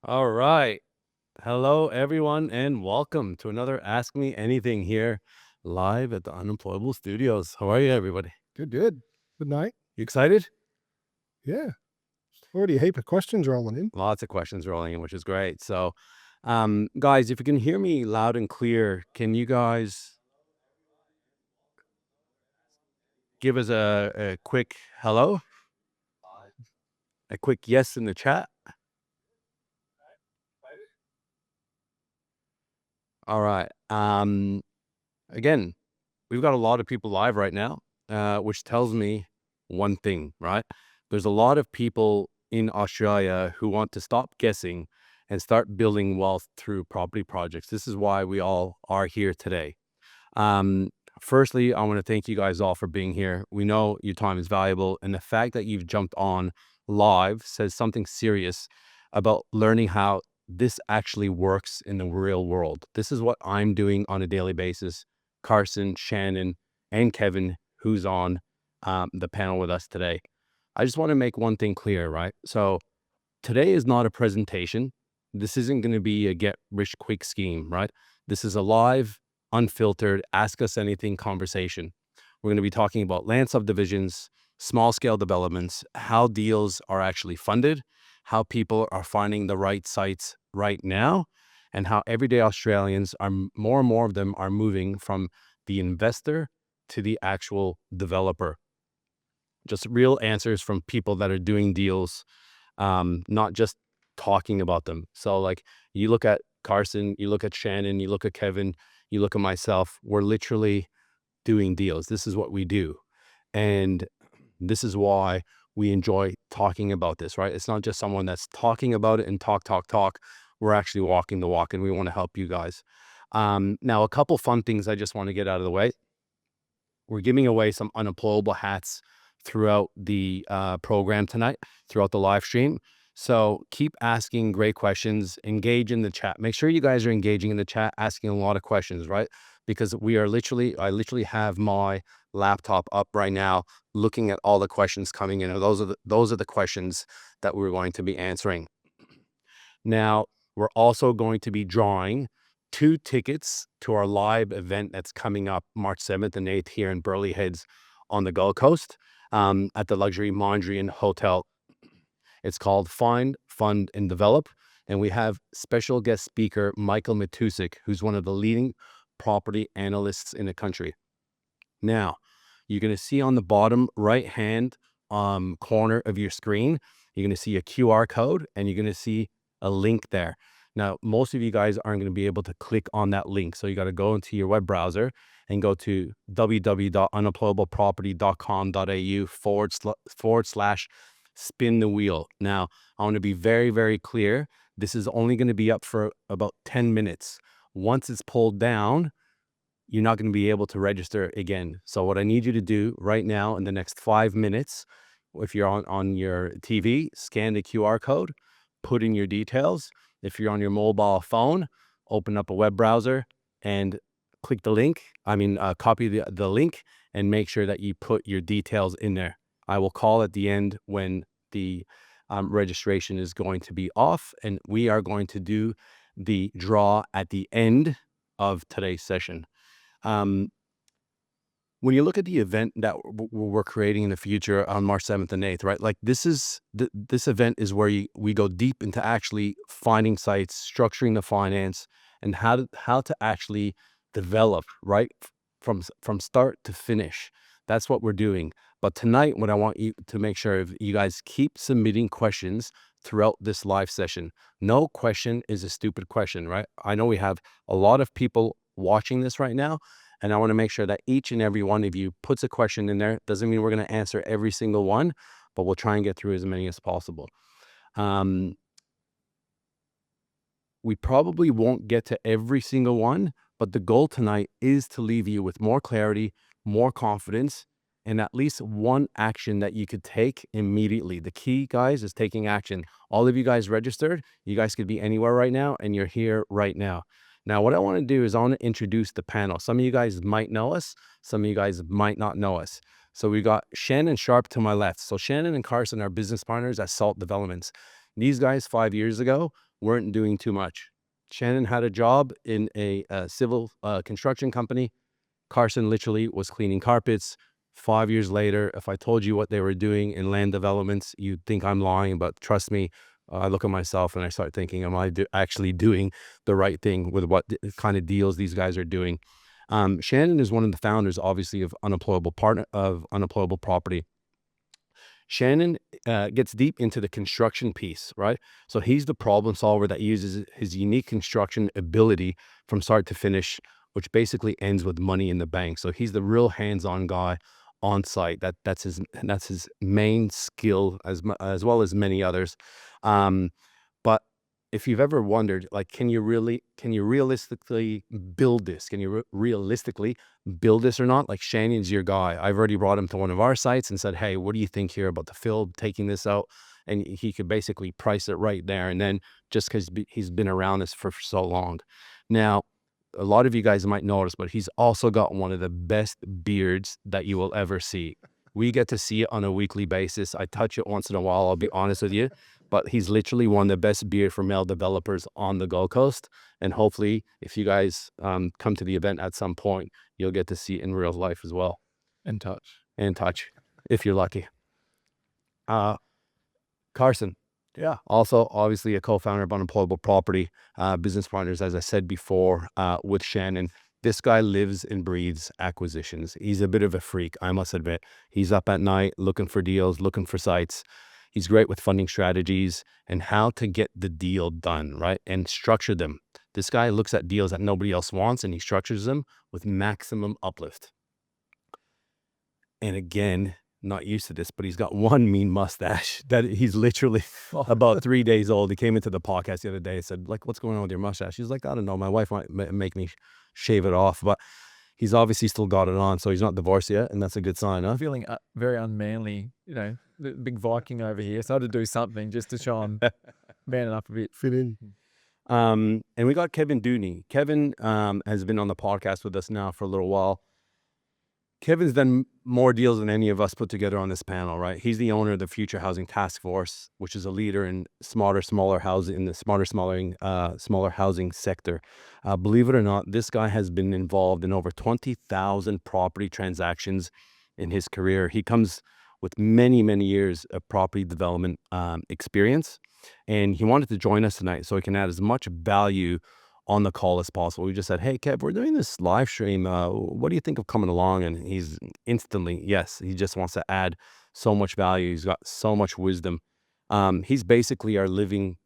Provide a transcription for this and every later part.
All right. Hello, everyone, and welcome to another Ask Me Anything here live at the Unemployable Studios. How are you, everybody? Good, good. Good night. You excited? Yeah. Already a heap of questions rolling in. Lots of questions rolling in, which is great. So, guys, if you can hear me loud and clear, can you guys give us a quick hello, a quick yes in the chat? All right. Again, we've got a lot of people live right now, which tells me one thing, right? There's a lot of people in Australia who want to stop guessing and start building wealth through property projects. This is why we all are here today. Um, Firstly, I want to thank you guys all for being here. We know your time is valuable, and the fact that you've jumped on live says something serious about learning how this actually works in the real world. This is what I'm doing on a daily basis. Carson, Shannon, and Kevin, who's on the panel with us today. I just want to make one thing clear, right? So today is not a presentation. This isn't going to be a get rich quick scheme, right? This is a live, unfiltered, ask us anything conversation. We're going to be talking about land subdivisions, small scale developments, how deals are actually funded, how people are finding the right sites right now, and how everyday Australians are more and more of them are moving from the investor to the actual developer. Just real answers from people that are doing deals, not just talking about them. So like you look at Carson, you look at Shannon, you look at Kevin, you look at myself, we're literally doing deals. This is what we do. And this is why we enjoy talking about this, right? It's not just someone that's talking about it and talk. We're actually walking the walk and we want to help you guys. Now, a couple fun things I just want to get out of the way. We're giving away some unemployable hats throughout the program tonight, throughout the live stream. So keep asking great questions, engage in the chat. Make sure you guys are engaging in the chat, asking a lot of questions, right? Because I literally have my laptop up right now looking at all the questions coming in. And those are the questions that we're going to be answering. Now, we're also going to be drawing 2 tickets to our live event that's coming up March 7th and 8th here in Burleigh Heads on the Gold Coast, at the Luxury Mondrian Hotel. It's called Find, Fund, and Develop, and we have special guest speaker Michael Matusik, who's one of the leading property analysts in the country. Now, you're going to see on the bottom right-hand corner of your screen, you're going to see a QR code and you're going to see a link there. Now, most of you guys aren't going to be able to click on that link. So you got to go into your web browser and go to www.unemployableproperty.com.au forward slash spin the wheel. Now, I want to be very, very clear. This is only going to be up for about 10 minutes. Once it's pulled down, you're not going to be able to register again. So what I need you to do right now in the next 5 minutes, if you're on your TV, scan the QR code, put in your details. If you're on your mobile phone, open up a web browser and click the link. Copy the link and make sure that you put your details in there. I will call at the end when the registration is going to be off, and we are going to do the draw at the end of today's session. Um, when you look at the event that we're creating in the future on March 7th and 8th, right? Like this event is where we go deep into actually finding sites, structuring the finance, and how to actually develop, right? From start to finish. That's what we're doing. But tonight, what I want you to make sure of, you guys keep submitting questions throughout this live session. No question is a stupid question, right? I know we have a lot of people watching this right now, and I want to make sure that each and every one of you puts a question in there. Doesn't mean we're going to answer every single one, but we'll try and get through as many as possible. We probably won't get to every single one, but the goal tonight is to leave you with more clarity, more confidence, and at least one action that you could take immediately. The key, guys, is taking action. All of you guys registered. You guys could be anywhere right now, and you're here right now. Now, what I want to do is I want to introduce the panel. Some of you guys might know us. Some of you guys might not know us. So we got Shannon Sharp to my left. So Shannon and Carson are business partners at Salt Developments. These guys 5 years ago weren't doing too much. Shannon had a job in a civil construction company. Carson literally was cleaning carpets. 5 years later, if I told you what they were doing in land developments, you'd think I'm lying, but trust me, I look at myself and I start thinking, am I actually doing the right thing with what kind of deals these guys are doing? Shannon is one of the founders, obviously, of Unemployable Property. Shannon gets deep into the construction piece, right? So he's the problem solver that uses his unique construction ability from start to finish, which basically ends with money in the bank. So he's the real hands-on guy on site. That's his main skill, as well as many others. But if you've ever wondered, like, can you realistically build this? Can you realistically build this or not? Like, Shannon's your guy. I've already brought him to one of our sites and said, hey, what do you think here about the field, taking this out? And he could basically price it right there. And then just because he's been around this for so long. Now, a lot of you guys might notice, but he's also got one of the best beards that you will ever see. We get to see it on a weekly basis. I touch it once in a while, I'll be honest with you, but he's literally one of the best beard for male developers on the Gold Coast. And hopefully, if you guys come to the event at some point, you'll get to see it in real life as well. And touch. If you're lucky. Carson. Yeah. Also, obviously, a co-founder of Unemployable Property, business partners, as I said before, with Shannon. This guy lives and breathes acquisitions. He's a bit of a freak, I must admit. He's up at night looking for deals, looking for sites. He's great with funding strategies and how to get the deal done, right? And structure them. This guy looks at deals that nobody else wants and he structures them with maximum uplift. And again, not used to this, but he's got one mean mustache that he's literally about 3 days old. He came into the podcast the other day and said, like, what's going on with your mustache? He's like, I don't know. My wife might make me shave it off, but he's obviously still got it on. So he's not divorced yet. And that's a good sign, huh? Feeling very unmanly, the big Viking over here. So I had to do something just to try and man it up a bit. Fit in. And we got Kevin Dooney. Kevin has been on the podcast with us now for a little while. Kevin's done more deals than any of us put together on this panel, right? He's the owner of the Future Housing Task Force, which is a leader in smaller housing, in the smaller housing sector. Believe it or not, this guy has been involved in over 20,000 property transactions in his career. He comes with many, many years of property development experience, and he wanted to join us tonight so he can add as much value on the call as possible. We just said, hey, Kev, we're doing this live stream. What do you think of coming along? And he's instantly, yes, he just wants to add so much value. He's got so much wisdom. He's basically our living,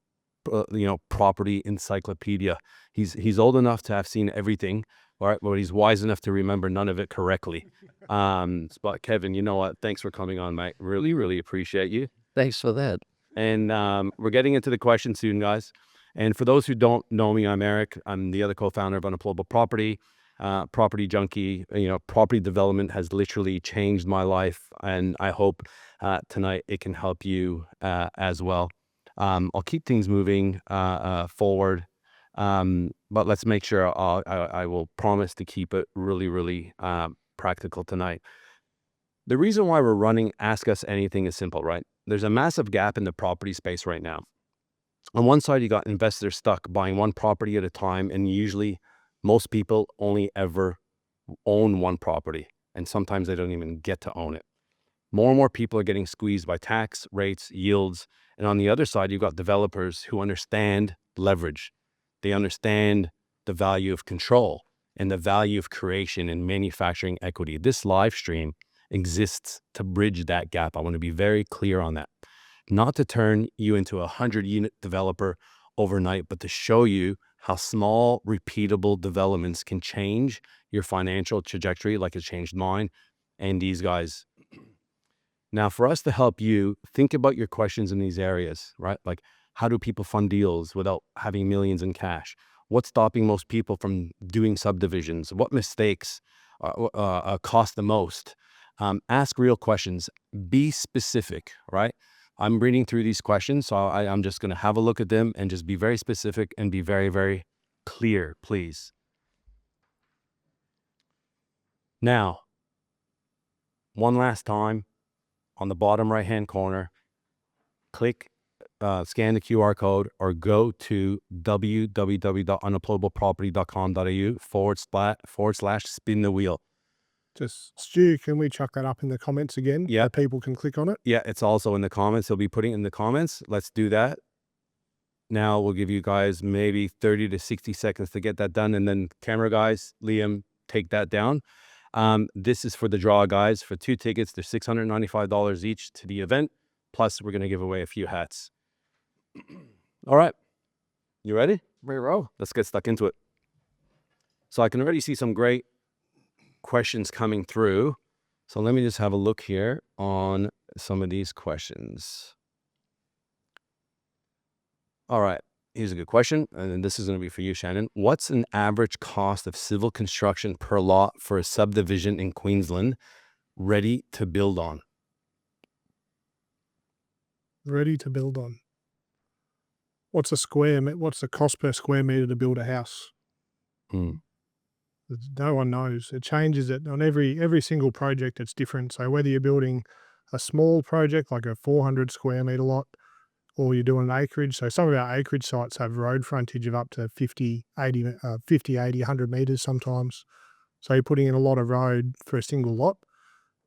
property encyclopedia. He's old enough to have seen everything, right? But he's wise enough to remember none of it correctly. But Kevin, you know what? Thanks for coming on, mate. Really, really appreciate you. Thanks for that. And we're getting into the questions soon, guys. And for those who don't know me, I'm Eric. I'm the other co-founder of Unemployable Property, property junkie. Property development has literally changed my life, and I hope tonight it can help you as well. I'll keep things moving forward, but let's make sure I will promise to keep it really, really practical tonight. The reason why we're running Ask Us Anything is simple, right? There's a massive gap in the property space right now. On one side, you got investors stuck buying one property at a time, and usually most people only ever own one property, and sometimes they don't even get to own it. More and more people are getting squeezed by tax rates, yields, and on the other side, you've got developers who understand leverage. They understand the value of control and the value of creation and manufacturing equity. This live stream exists to bridge that gap. I want to be very clear on that. Not to turn you into a 100-unit developer overnight, but to show you how small, repeatable developments can change your financial trajectory like it changed mine and these guys. Now, for us to help you think about your questions in these areas, right? Like, how do people fund deals without having millions in cash? What's stopping most people from doing subdivisions? What mistakes cost the most? Ask real questions. Be specific, right? I'm reading through these questions, so I'm just going to have a look at them and just be very specific and be very, very clear, please. Now, one last time, on the bottom right-hand corner, click scan the QR code or go to www.unemployableproperty.com.au // spin the wheel. Just, Stu, can we chuck that up in the comments again? Yeah. So people can click on it. Yeah, it's also in the comments. He'll be putting it in the comments. Let's do that. Now we'll give you guys maybe 30 to 60 seconds to get that done. And then camera guys, Liam, take that down. This is for the draw, guys. For 2 tickets, they're $695 each to the event. Plus, we're going to give away a few hats. All right. You ready? We roll. Let's get stuck into it. So I can already see some great questions coming through. So let me just have a look here on some of these questions. All right. Here's a good question. And this is going to be for you, Shannon. What's an average cost of civil construction per lot for a subdivision in Queensland ready to build on? Ready to build on. What's the cost per square meter to build a house? No one knows. It changes it on every single project. It's different. So whether you're building a small project like a 400 square meter lot, or you're doing an acreage. So some of our acreage sites have road frontage of up to 50, 80, 100 meters sometimes. So you're putting in a lot of road for a single lot.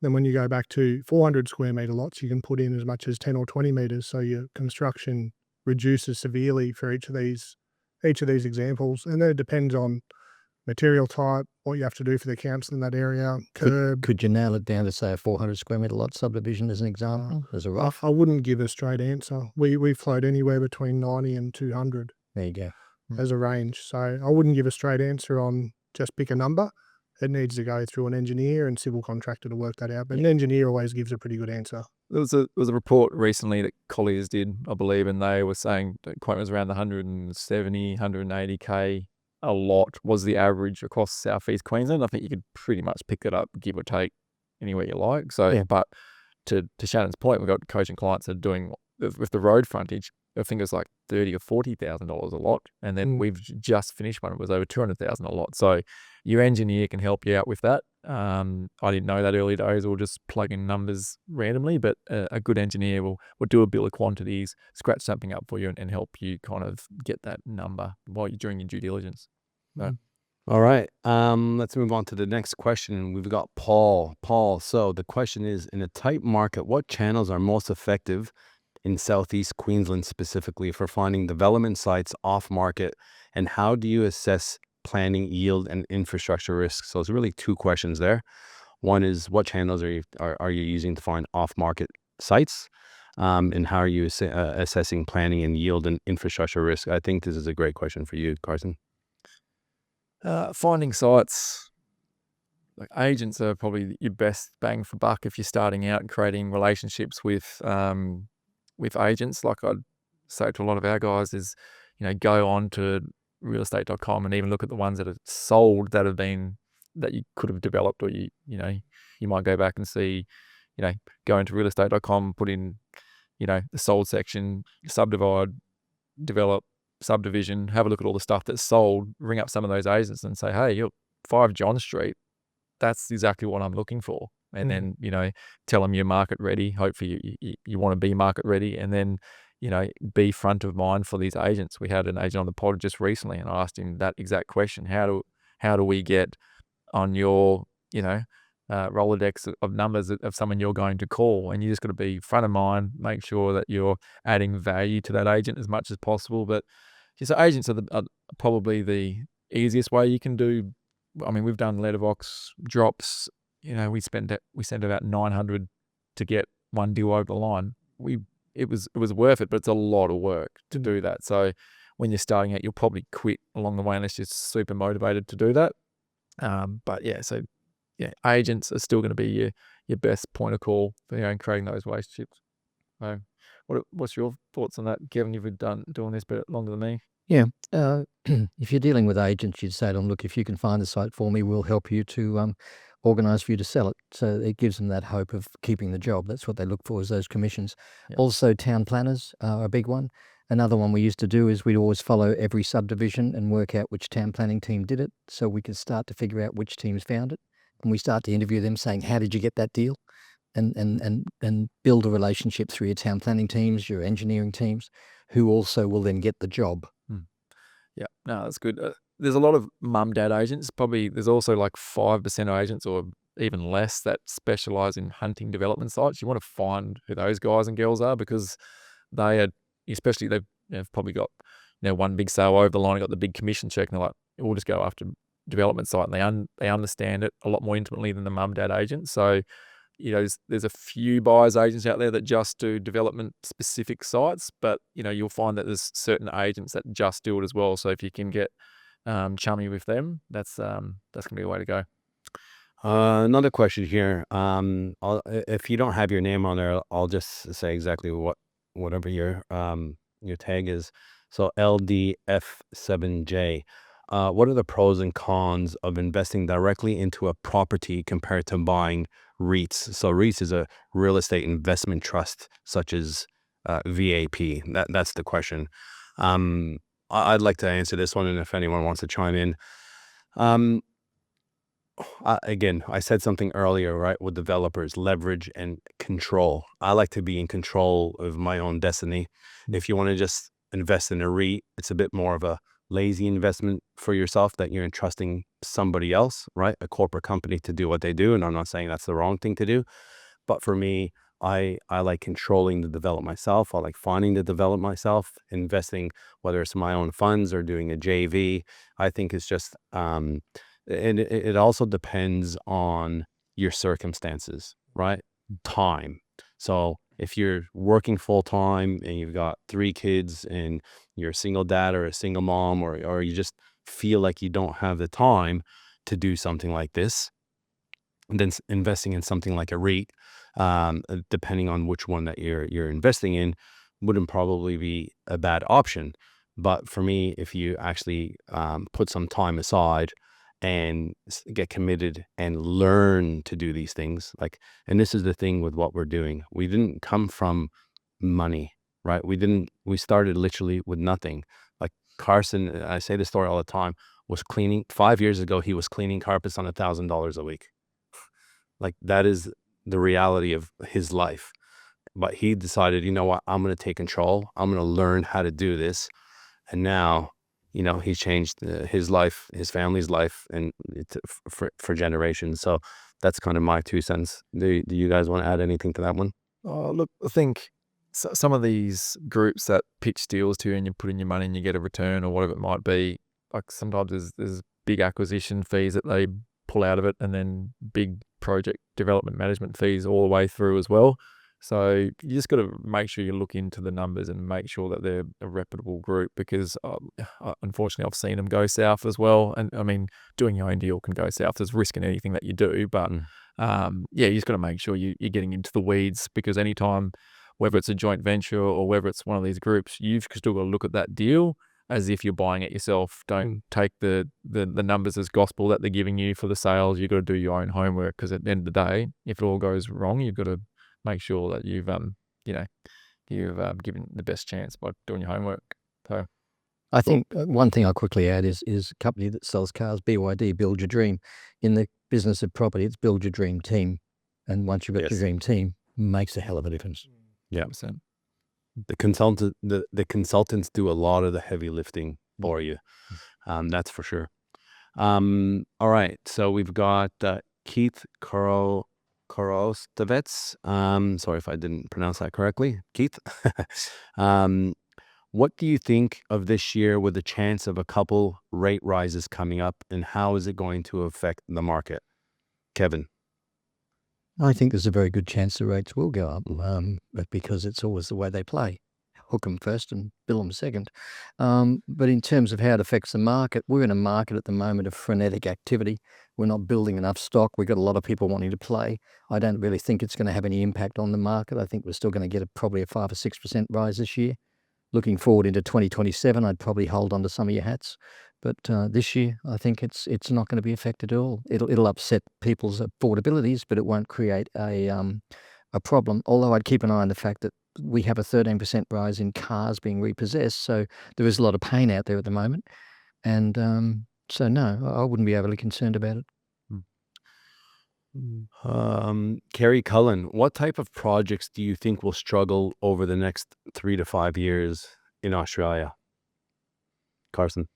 Then when you go back to 400 square meter lots, you can put in as much as 10 or 20 meters. So your construction reduces severely for each of these examples. And then it depends on material type, what you have to do for the council in that area, curb. Could you nail it down to say a 400 square metre lot subdivision as an example, as a rough? I wouldn't give a straight answer. We float anywhere between 90 and 200 There you go. as a range. So I wouldn't give a straight answer on just pick a number. It needs to go through an engineer and civil contractor to work that out. But an engineer always gives a pretty good answer. There was a report recently that Colliers did, I believe, and they were saying the quote was around the 170, 180K a lot was the average across southeast Queensland. I think you could pretty much pick it up, give or take, anywhere you like. So, Yeah. But to Shannon's point, we've got coaching clients that are doing with the road frontage. I think it was like $30,000 or $40,000 a lot, and then we've just finished one. It was over $200,000 a lot. So your engineer can help you out with that. I didn't know that early days. We'll just plug in numbers randomly, but a good engineer will do a bill of quantities, scratch something up for you, and help you kind of get that number while you're doing your due diligence. Right. All right. Let's move on to the next question. We've got Paul. So the question is, in a tight market, what channels are most effective in Southeast Queensland specifically for finding development sites off market, and how do you assess planning, yield, and infrastructure risks? So it's really 2 questions there. One is, what channels are you using to find off market sites, and how are you assessing planning and yield and infrastructure risk? I think this is a great question for you, Carson. Finding sites, like agents are probably your best bang for buck if you're starting out and creating relationships with agents. Like I'd say to a lot of our guys is, go on to realestate.com and even look at the ones that are sold that you could have developed, or you might go back and see, go into realestate.com, put in, the sold section, subdivide, develop, subdivision, have a look at all the stuff that's sold, ring up some of those agents and say, hey, you're 5 John Street. That's exactly what I'm looking for. And then, tell them you're market ready. Hopefully you want to be market ready, and then, be front of mind for these agents. We had an agent on the pod just recently, and I asked him that exact question. How do we get on your, Rolodex of numbers of someone you're going to call? And you just got to be front of mind, make sure that you're adding value to that agent as much as possible. But so agents are probably the easiest way you can do. I mean, we've done letterbox drops. We sent about 900 to get one deal over the line. It was worth it, but it's a lot of work to do that. So when you're starting out, you'll probably quit along the way unless you're super motivated to do that. But yeah, so yeah, agents are still going to be your best point of call for creating those relationships. So what's your thoughts on that, Kevin? You've been doing this a bit longer than me. Yeah. If you're dealing with agents, you'd say to them, look, if you can find the site for me, we'll help you to organise for you to sell it. So it gives them that hope of keeping the job. That's what they look for, is those commissions. Yeah. Also, town planners are a big one. Another one we used to do is we'd always follow every subdivision and work out which town planning team did it, so we could start to figure out which teams found it. And we start to interview them saying, how did you get that deal? and build a relationship through your town planning teams, your engineering teams, who also will then get the job. Yeah, no, that's good. There's a lot of mum dad agents. Probably there's also like 5% of agents or even less that specialize in hunting development sites. You want to find who those guys and girls are, because they are, especially they've probably got one big sale over the line, got the big commission check, and they're like, we'll just go after development site, and they understand it a lot more intimately than the mum dad agent. So there's a few buyers agents out there that just do development specific sites, but you'll find that there's certain agents that just do it as well. So if you can get chummy with them, that's gonna be a way to go. Another question here. If you don't have your name on there, I'll just say exactly whatever your tag is. So LDF7J. What are the pros and cons of investing directly into a property compared to buying REITs? So REITs is a real estate investment trust, such as VAP. That's the question. I'd like to answer this one, and if anyone wants to chime in. Again, I said something earlier, right, with developers, leverage and control. I like to be in control of my own destiny. If you want to just invest in a REIT, it's a bit more of a lazy investment for yourself, that you're entrusting somebody else, right, a corporate company, to do what they do. And I'm not saying that's the wrong thing to do. But for me, I like controlling the development myself. I like finding the development myself, investing, whether it's my own funds or doing a JV. I think it's just, and it also depends on your circumstances, right? Time. So if you're working full time and you've got 3 kids and you're a single dad or a single mom, or you just feel like you don't have the time to do something like this, and then investing in something like a REIT, depending on which one that you're investing in, wouldn't probably be a bad option. But for me, if you actually put some time aside and get committed and learn to do these things, and this is the thing with what we're doing, we didn't come from money, right? We started literally with nothing. Like Carson, I say this story all the time, was cleaning 5 years ago. He was cleaning carpets on $1,000 a week. Like, that is the reality of his life. But he decided, you know what, I'm going to take control. I'm going to learn how to do this. And now, he's changed his life, his family's life, and for generations. So that's kind of my 2 cents. Do you guys want to add anything to that one? Oh, look, I think some of these groups that pitch deals to you and you put in your money and you get a return or whatever it might be, like sometimes there's big acquisition fees that they pull out of it, and then big project development management fees all the way through as well. So you just got to make sure you look into the numbers and make sure that they're a reputable group, because unfortunately I've seen them go south as well. And I mean, doing your own deal can go south. There's risk in anything that you do, but you just got to make sure you're getting into the weeds, because anytime, whether it's a joint venture or whether it's one of these groups, you've still got to look at that deal as if you're buying it yourself. Don't take the numbers as gospel that they're giving you for the sales. You've got to do your own homework, because at the end of the day, if it all goes wrong, you've got to make sure that you've given the best chance by doing your homework. So I think one thing I'll quickly add is a company that sells cars, BYD, Build Your Dream. In the business of property, it's build your dream team. And once you've got your dream team, makes a hell of a difference. Yeah. 100%. The consultants do a lot of the heavy lifting for you. That's for sure. All right. So we've got Keith Korostevets. Sorry if I didn't pronounce that correctly. Keith. What do you think of this year with the chance of a couple rate rises coming up, and how is it going to affect the market? Kevin. I think there's a very good chance the rates will go up, but because it's always the way they play. Hook them first and bill them second. But in terms of how it affects the market, we're in a market at the moment of frenetic activity. We're not building enough stock. We've got a lot of people wanting to play. I don't really think it's going to have any impact on the market. I think we're still going to get probably a 5 or 6% rise this year. Looking forward into 2027, I'd probably hold on to some of your hats. But this year, I think it's not going to be affected at all. It'll upset people's affordabilities, but it won't create a problem. Although I'd keep an eye on the fact that we have a 13% rise in cars being repossessed, so there is a lot of pain out there at the moment. And so no, I wouldn't be overly concerned about it. Kerry Cullen, what type of projects do you think will struggle over the next 3 to 5 years in Australia? Carson.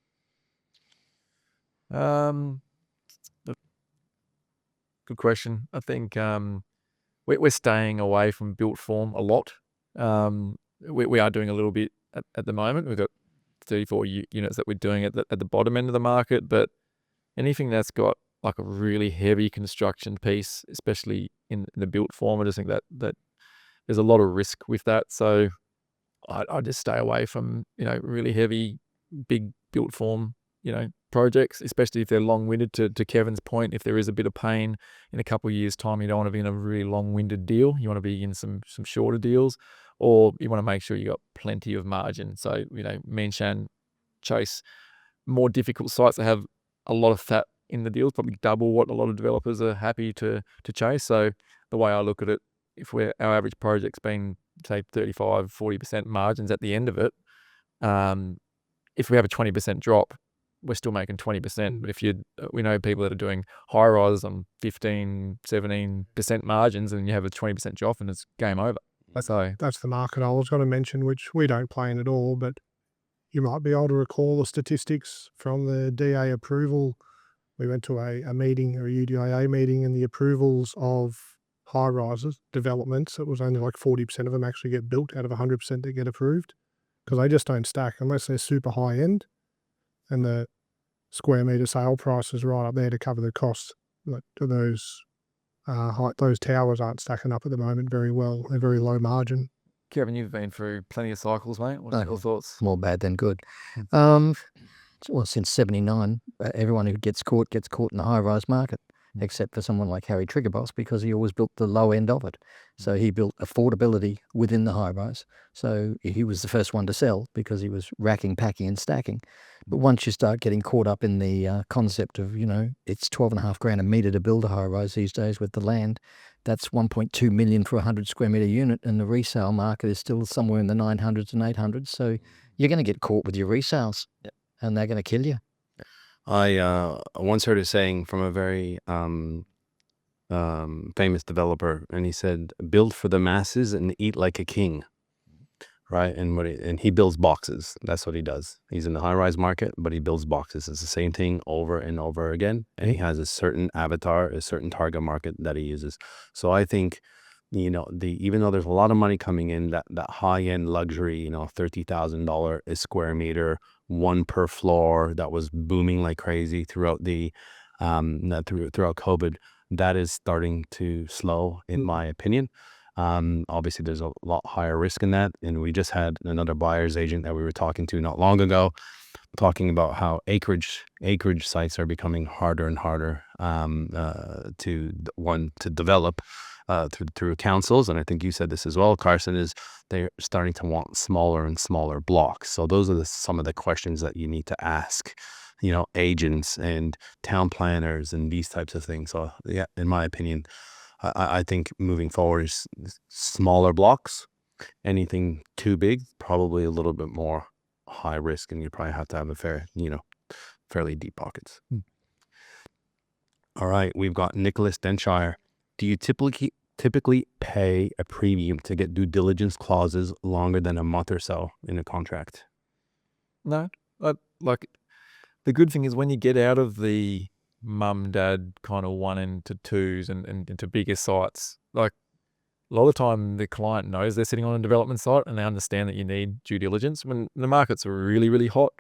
Um, Good question. I think we're staying away from built form a lot. We are doing a little bit at the moment. We've got 34 units that we're doing at the bottom end of the market, but anything that's got like a really heavy construction piece, especially in the built form, I just think that there's a lot of risk with that. So I just stay away from, really heavy, big built form, projects, especially if they're long-winded. To Kevin's point, if there is a bit of pain in a couple of years' time, you don't want to be in a really long-winded deal. You want to be in some shorter deals, or you want to make sure you got plenty of margin. So, me and Shan chase more difficult sites that have a lot of fat in the deals, probably double what a lot of developers are happy to chase. So the way I look at it, if our average project's been, say, 35, 40% margins at the end of it, if we have a 20% drop, we're still making 20%. But if we know people that are doing high rises on 15, 17% margins, and you have a 20% drop, and it's game over. So That's the market I was going to mention, which we don't play in at all, but you might be able to recall the statistics from the DA approval. We went to a meeting, or a UDIA meeting, and the approvals of high-rises developments, it was only like 40% of them actually get built out of 100% that get approved, because they just don't stack unless they're super high-end and the square metre sale price is right up there to cover the costs. Like those towers aren't stacking up at the moment very well. They're very low margin. Kevin, you've been through plenty of cycles, mate. What's your thoughts? More bad than good. Well, since 79, everyone who gets caught in the high-rise market, except for someone like Harry Triggerboss, because he always built the low end of it. So he built affordability within the high-rise. So he was the first one to sell because he was racking, packing and stacking. But once you start getting caught up in the concept of, it's $12,500 a metre to build a high-rise these days with the land, that's $1.2 million for a 100 square metre unit, and the resale market is still somewhere in the 900s and 800s. So you're going to get caught with your resales. Yep. And they're going to kill you. I once heard a saying from a very famous developer, and he said, "Build for the masses and eat like a king." Right? And he builds boxes. That's what he does. He's in the high-rise market, but he builds boxes. It's the same thing over and over again. And he has a certain avatar, a certain target market that he uses. So I think, even though there's a lot of money coming in, that high-end luxury, $30,000 a square meter, one per floor, that was booming like crazy throughout throughout COVID, that is starting to slow, in my opinion. Obviously there's a lot higher risk in that, and we just had another buyer's agent that we were talking to not long ago, talking about how acreage sites are becoming harder and harder to develop through councils. And I think you said this as well, Carson, is they're starting to want smaller and smaller blocks. So those are some of the questions that you need to ask, agents and town planners and these types of things. So yeah, in my opinion, I think moving forward is smaller blocks. Anything too big, probably a little bit more high risk, and you probably have to have fairly deep pockets. All right, we've got Nicholas Denshire. Do you typically pay a premium to get due diligence clauses longer than a month or so in a contract? No, like the good thing is when you get out of the mum, dad kind of 1 and 2s and into bigger sites, like a lot of the time the client knows they're sitting on a development site and they understand that you need due diligence when the markets are really, really hot.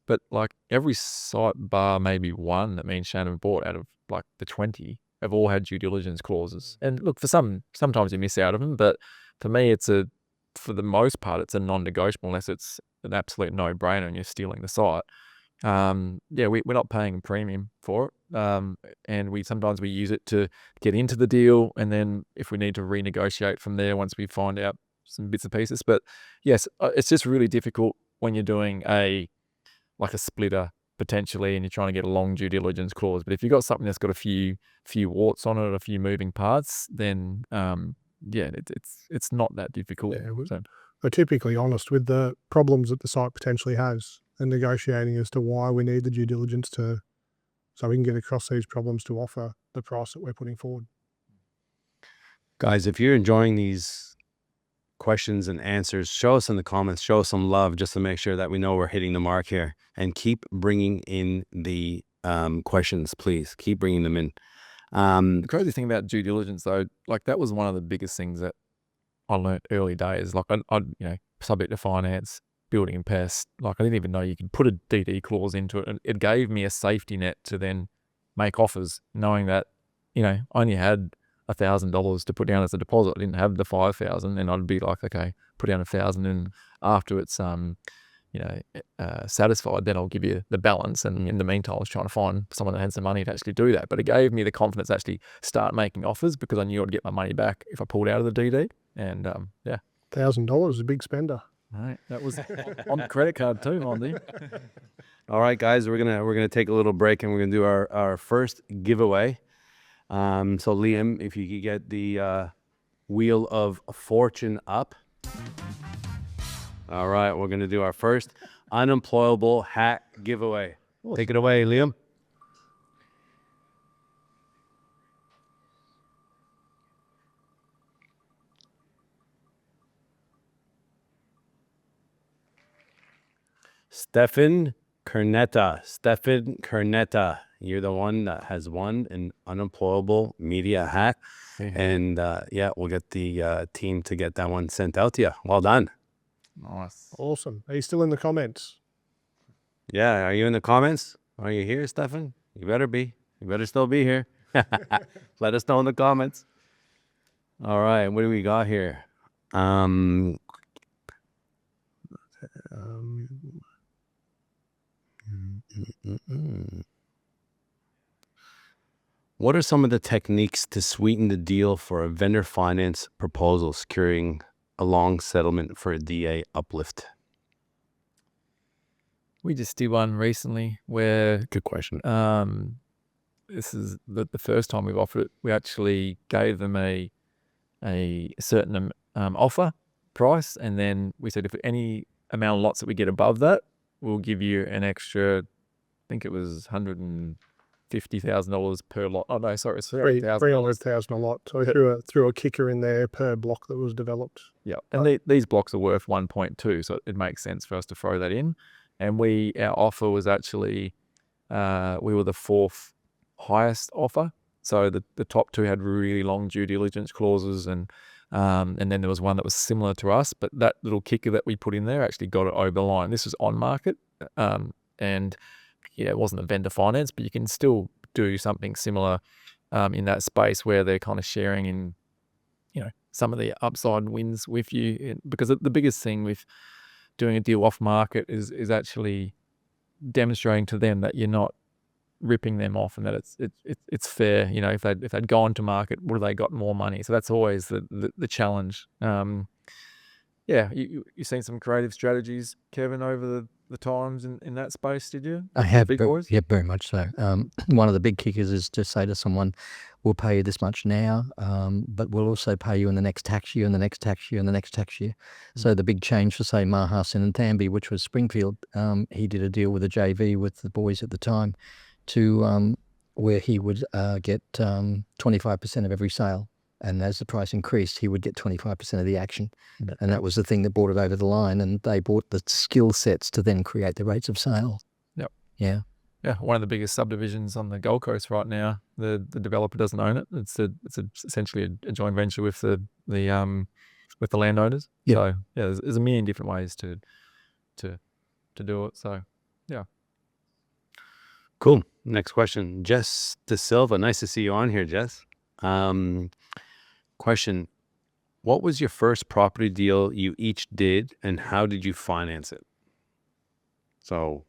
But like every site bar maybe one that me and Shannon bought out of like the 20 have all had due diligence clauses. And look, for sometimes you miss out of them, but for me, for the most part, it's a non-negotiable unless it's an absolute no-brainer and you're stealing the site. We're not paying a premium for it. And sometimes we use it to get into the deal, and then if we need to renegotiate from there once we find out some bits and pieces. But yes, it's just really difficult when you're doing a splitter potentially and you're trying to get a long due diligence clause. But if you've got something that's got a few warts on it, a few moving parts, then it's not that difficult. Yeah, we're typically honest with the problems that the site potentially has and negotiating as to why we need the due diligence so we can get across these problems to offer the price that we're putting forward. Guys, if you're enjoying these questions and answers, show us in the comments, show us some love just to make sure that we know we're hitting the mark here, and keep bringing in the questions, please. Keep bringing them in. The crazy thing about due diligence, though, like that was one of the biggest things that I learned early days. Like I'd subject to finance, building and pest. Like I didn't even know you could put a DD clause into it, and it gave me a safety net to then make offers, knowing that I only had $1,000 to put down as a deposit. I didn't have the 5,000, and I'd be like, okay, put down 1,000, and after it's satisfied, then I'll give you the balance. And in the meantime, I was trying to find someone that had some money to actually do that. But it gave me the confidence to actually start making offers, because I knew I'd get my money back if I pulled out of the DD. And $1,000 is a big spender. right, that was on the credit card too, Andy. All right, guys, we're gonna take a little break, and we're gonna do our first giveaway. So Liam, if you could get the Wheel of Fortune up. All right, we're gonna do our first unemployable hat giveaway. Take it away, Liam. Stefan Kernetta. You're the one that has won an Unemployable Media hat. And we'll get the team to get that one sent out to you. Well done. Nice. Awesome. Are you still in the comments? Yeah, are you in the comments? Are you here, Stefan? You better be. You better still be here. Let us know in the comments. All right, what do we got here? What are some of the techniques to sweeten the deal for a vendor finance proposal securing a long settlement for a DA uplift? We just did one recently where Good question. this is the first time we've offered it. We actually gave them a certain offer price, and then we said if any amount of lots that we get above that, we'll give you an extra, I think it was $150,000 per lot. Oh no, sorry, it's $300,000. $300,000 a lot. So we threw a kicker in there per block that was developed. Yeah, and these blocks are worth 1.2, so it makes sense for us to throw that in. And our offer was actually, we were the fourth highest offer. So the top two had really long due diligence clauses, and then there was one that was similar to us, but that little kicker that we put in there actually got it over the line. This was on market, and it wasn't a vendor finance, but you can still do something similar in that space where they're kind of sharing in, some of the upside wins with you. Because the biggest thing with doing a deal off market is actually demonstrating to them that you're not ripping them off, and that it's fair. If they'd gone to market, would have they got more money? So that's always the challenge. You've seen some creative strategies, Kevin, over the times in that space, did you? I have, Big boys? yeah, very much so. One of the big kickers is to say to someone, we'll pay you this much now, but we'll also pay you in the next tax year, and the next tax year, and the next tax year. So the big change for, say, Mahas and Thamby, which was Springfield, he did a deal with a JV with the boys at the time to where he would get 25% of every sale. And as the price increased, he would get 25% of the action. And that was the thing that brought it over the line. And they bought the skill sets to then create the rates of sale. Yep. Yeah. Yeah, one of the biggest subdivisions on the Gold Coast right now. The developer doesn't own it. It's essentially a joint venture with the landowners. Yep. So yeah, there's a million different ways to do it. So yeah. Cool. Next question. Jess De Silva. Nice to see you on here, Jess. Question. What was your first property deal you each did, and how did you finance it? So,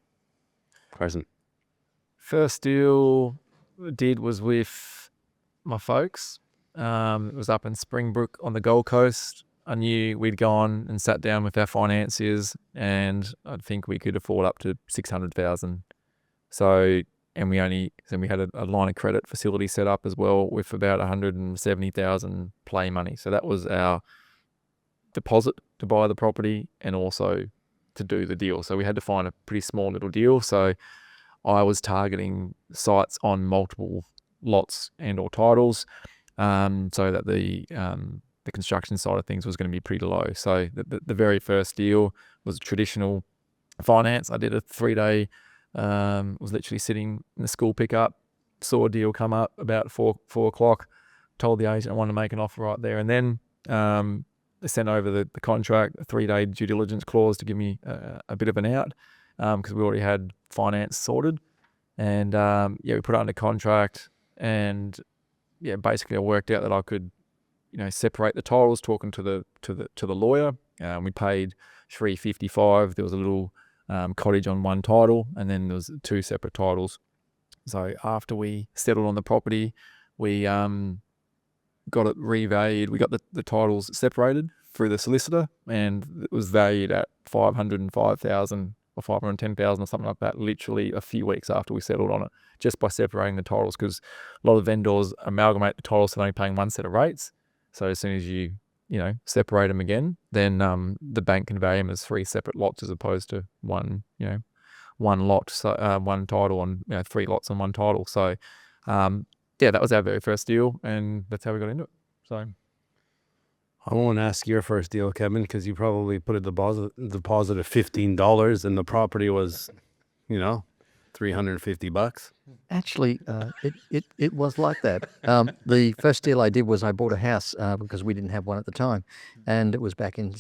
Carson. First deal I did was with my folks. It was up in Springbrook on the Gold Coast. I knew we'd gone and sat down with our financiers, and I think we could afford up to $600,000. So, and we had a line of credit facility set up as well with about $170,000 play money. So that was our deposit to buy the property and also to do the deal. So we had to find a pretty small little deal. So I was targeting sites on multiple lots and or titles. so that the construction side of things was going to be pretty low. So the very first deal was traditional finance. I did a 3-day, was literally sitting in the school pickup, saw a deal come up about 4 o'clock, told the agent I wanted to make an offer right there. And then they sent over the contract, a 3-day due diligence clause to give me a bit of an out, because we already had finance sorted. And we put it under contract, and basically I worked out that I could, separate the titles, talking to the lawyer. We paid $355. There was a little cottage on one title, and then there was 2 separate titles. So after we settled on the property, we got it revalued. We got the titles separated through the solicitor, and it was valued at $505,000 or $510,000 or something like that, literally a few weeks after we settled on it, just by separating the titles, because a lot of vendors amalgamate the titles so they're only paying one set of rates. So as soon as you separate them again, then the bank can value them as 3 separate lots as opposed to one lot, so one title on 3 lots on one title. So that was our very first deal, and that's how we got into it. So I won't ask your first deal, Kevin, because you probably put a deposit of $15, and the property was, $350. Actually, it was like that. The first deal I did was I bought a house because we didn't have one at the time, and it was back in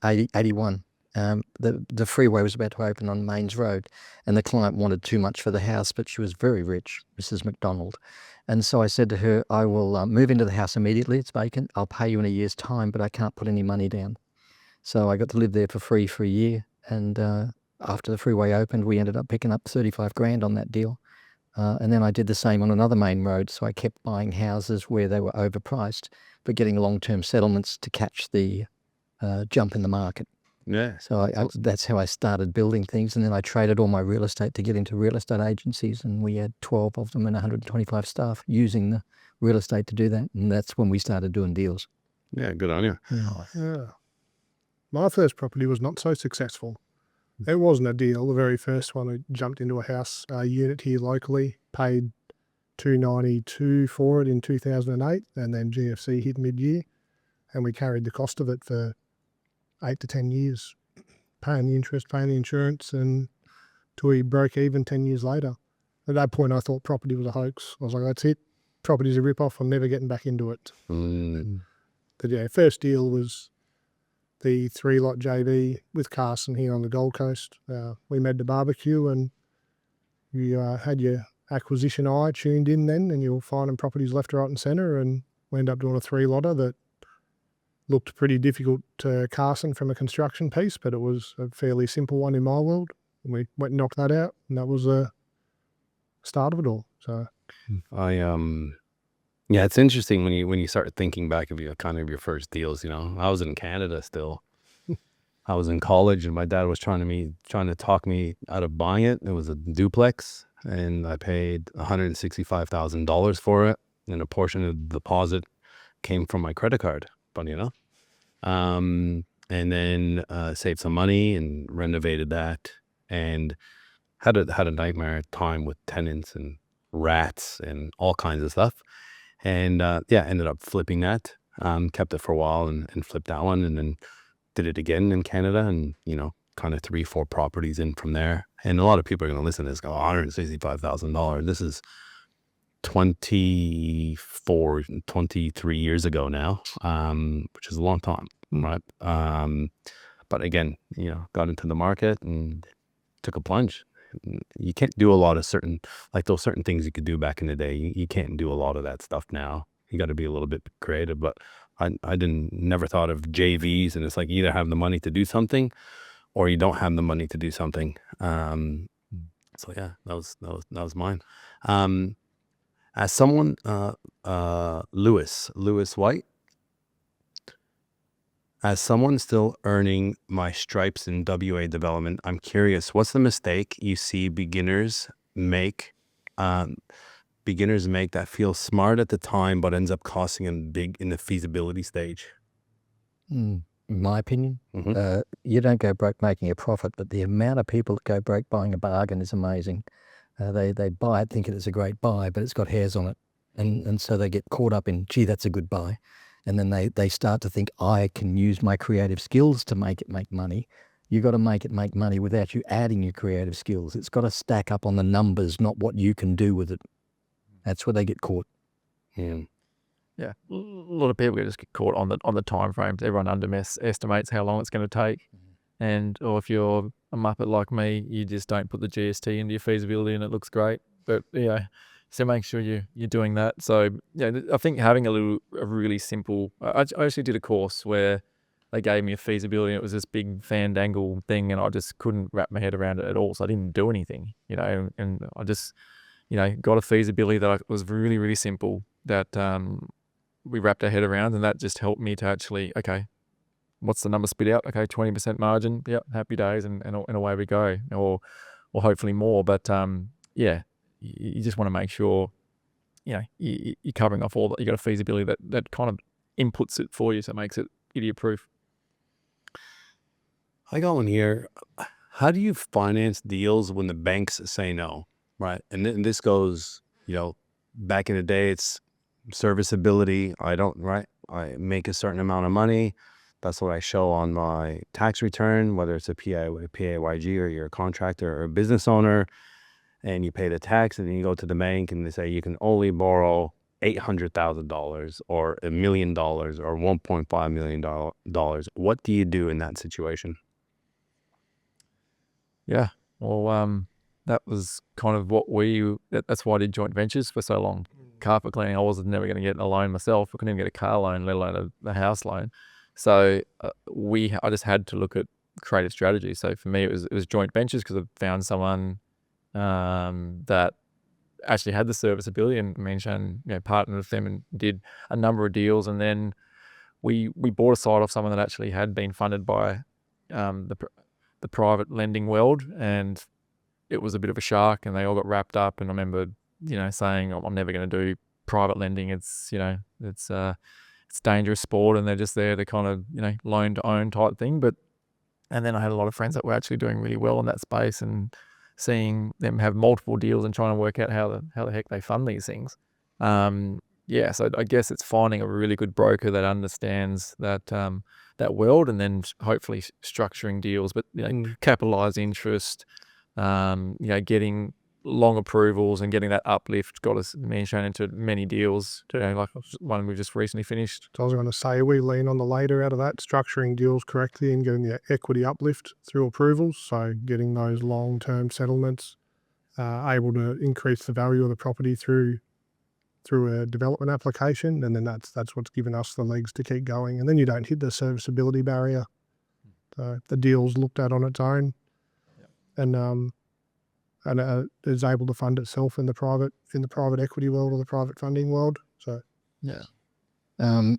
81. The freeway was about to open on Mains Road, and the client wanted too much for the house, but she was very rich, Mrs. McDonald. And so I said to her, I will move into the house immediately. It's vacant. I'll pay you in a year's time, but I can't put any money down. So I got to live there for free for a year. And after the freeway opened, we ended up picking up $35,000 on that deal. And then I did the same on another main road. So I kept buying houses where they were overpriced, but getting long-term settlements to catch the jump in the market. Yeah. So that's how I started building things. And then I traded all my real estate to get into real estate agencies. And we had 12 of them and 125 staff using the real estate to do that. And that's when we started doing deals. Yeah, good on you. Yeah. My first property was not so successful. It wasn't a deal. The very first one, I jumped into a house unit here locally, paid $292 for it in 2008, and then GFC hit mid-year, and we carried the cost of it for 8 to 10 years, paying the interest, paying the insurance, and till we broke even 10 years later. At that point, I thought property was a hoax. I was like, that's it. Property's a rip-off. I'm never getting back into it. But first deal was the 3-lot JV with Carson here on the Gold Coast. We made the barbecue, and you had your acquisition eye tuned in then, and you're finding properties left, right and centre, and we ended up doing a 3-lotter that looked pretty difficult to Carson from a construction piece, but it was a fairly simple one in my world. And we went and knocked that out, and that was the start of it all. So it's interesting when you start thinking back of your first deals. I was in Canada still. I was in college, and my dad was trying to talk me out of buying it. It was a duplex, and I paid $165,000 for it, and a portion of the deposit came from my credit card. Funny enough. And then saved some money and renovated that, and had a nightmare time with tenants and rats and all kinds of stuff. And ended up flipping that. Kept it for a while and flipped that one, and then did it again in Canada, and kind of 3-4 properties in from there. And a lot of people are going to listen to this, go, $165,000. This is 23 years ago now, which is a long time, right? But again, got into the market and took a plunge. You can't do a lot of certain things you could do back in the day. You can't do a lot of that stuff now. You got to be a little bit creative. But I never thought of JVs, and it's like you either have the money to do something, or you don't have the money to do something. So yeah, that was mine. As someone, Lewis White, as someone still earning my stripes in WA development, I'm curious, what's the mistake you see beginners make that feel smart at the time, but ends up costing them big in the feasibility stage? In my opinion, you don't go broke making a profit, but the amount of people that go broke buying a bargain is amazing. They buy it thinking it's a great buy, but it's got hairs on it. And so they get caught up in, gee, that's a good buy. And then they start to think, I can use my creative skills to make it make money. You got to make it make money without you adding your creative skills. It's got to stack up on the numbers, not what you can do with it. That's where they get caught. Yeah. Yeah, a lot of people just get caught on the time frames. Everyone underestimates how long it's going to take, or if you're a muppet like me, you just don't put the GST into your feasibility, and it looks great. But so make sure you're doing that. So I think having a really simple. I actually did a course where they gave me a feasibility, and it was this big fandangle thing, and I just couldn't wrap my head around it at all. So I didn't do anything, and I just got a feasibility that was really, really simple that we wrapped our head around, and that just helped me to actually, okay, what's the number spit out? Okay, 20% margin. Yep, happy days, and away we go, or hopefully more. But you just want to make sure, you're covering off all that. You got a feasibility that kind of inputs it for you, so it makes it idiot proof. I got one here. How do you finance deals when the banks say no, right? And this goes, back in the day, it's serviceability. I make a certain amount of money. That's what I show on my tax return, whether it's a PAYG or you're a contractor or a business owner, and you pay the tax, and then you go to the bank and they say you can only borrow $800,000 or $1 million or $1.5 million. What do you do in that situation? Yeah, well, that was kind of that's why I did joint ventures for so long. Carpet cleaning, I was never going to get a loan myself. I couldn't even get a car loan, let alone a house loan. So I just had to look at creative strategy. So for me, it was joint ventures, because I found someone that actually had the serviceability, and me and Shan partnered with them and did a number of deals. And then we bought a site off someone that actually had been funded by the private lending world, and it was a bit of a shark, and they all got wrapped up. And I remember saying, I'm never going to do private lending. It's it's dangerous sport, and they're just there to kind of loan to own type thing. And then I had a lot of friends that were actually doing really well in that space, and seeing them have multiple deals and trying to work out how the heck they fund these things. So I guess it's finding a really good broker that understands that world, and then hopefully structuring deals, but capitalized interest, getting long approvals and getting that uplift got us, me and Shane, into many deals, like one we just recently finished. So I was going to say, we lean on the later out of that, structuring deals correctly and getting the equity uplift through approvals. So getting those long-term settlements, able to increase the value of the property through a development application, and then that's what's given us the legs to keep going. And then you don't hit the serviceability barrier. So the deal's looked at on its own, and is able to fund itself in the private equity world or the private funding world. So one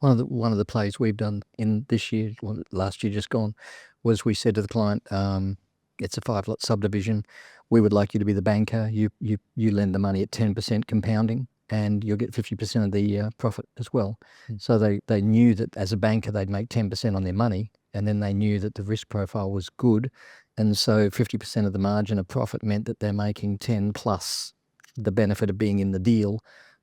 of the plays we've done in this year, last year just gone, was we said to the client, it's a 5-lot subdivision. We would like you to be the banker. You lend the money at 10% compounding, and you'll get 50% of the profit as well. So they knew that as a banker they'd make 10% on their money, and then they knew that the risk profile was good, and so 50% of the margin of profit meant that they're making 10 plus the benefit of being in the deal,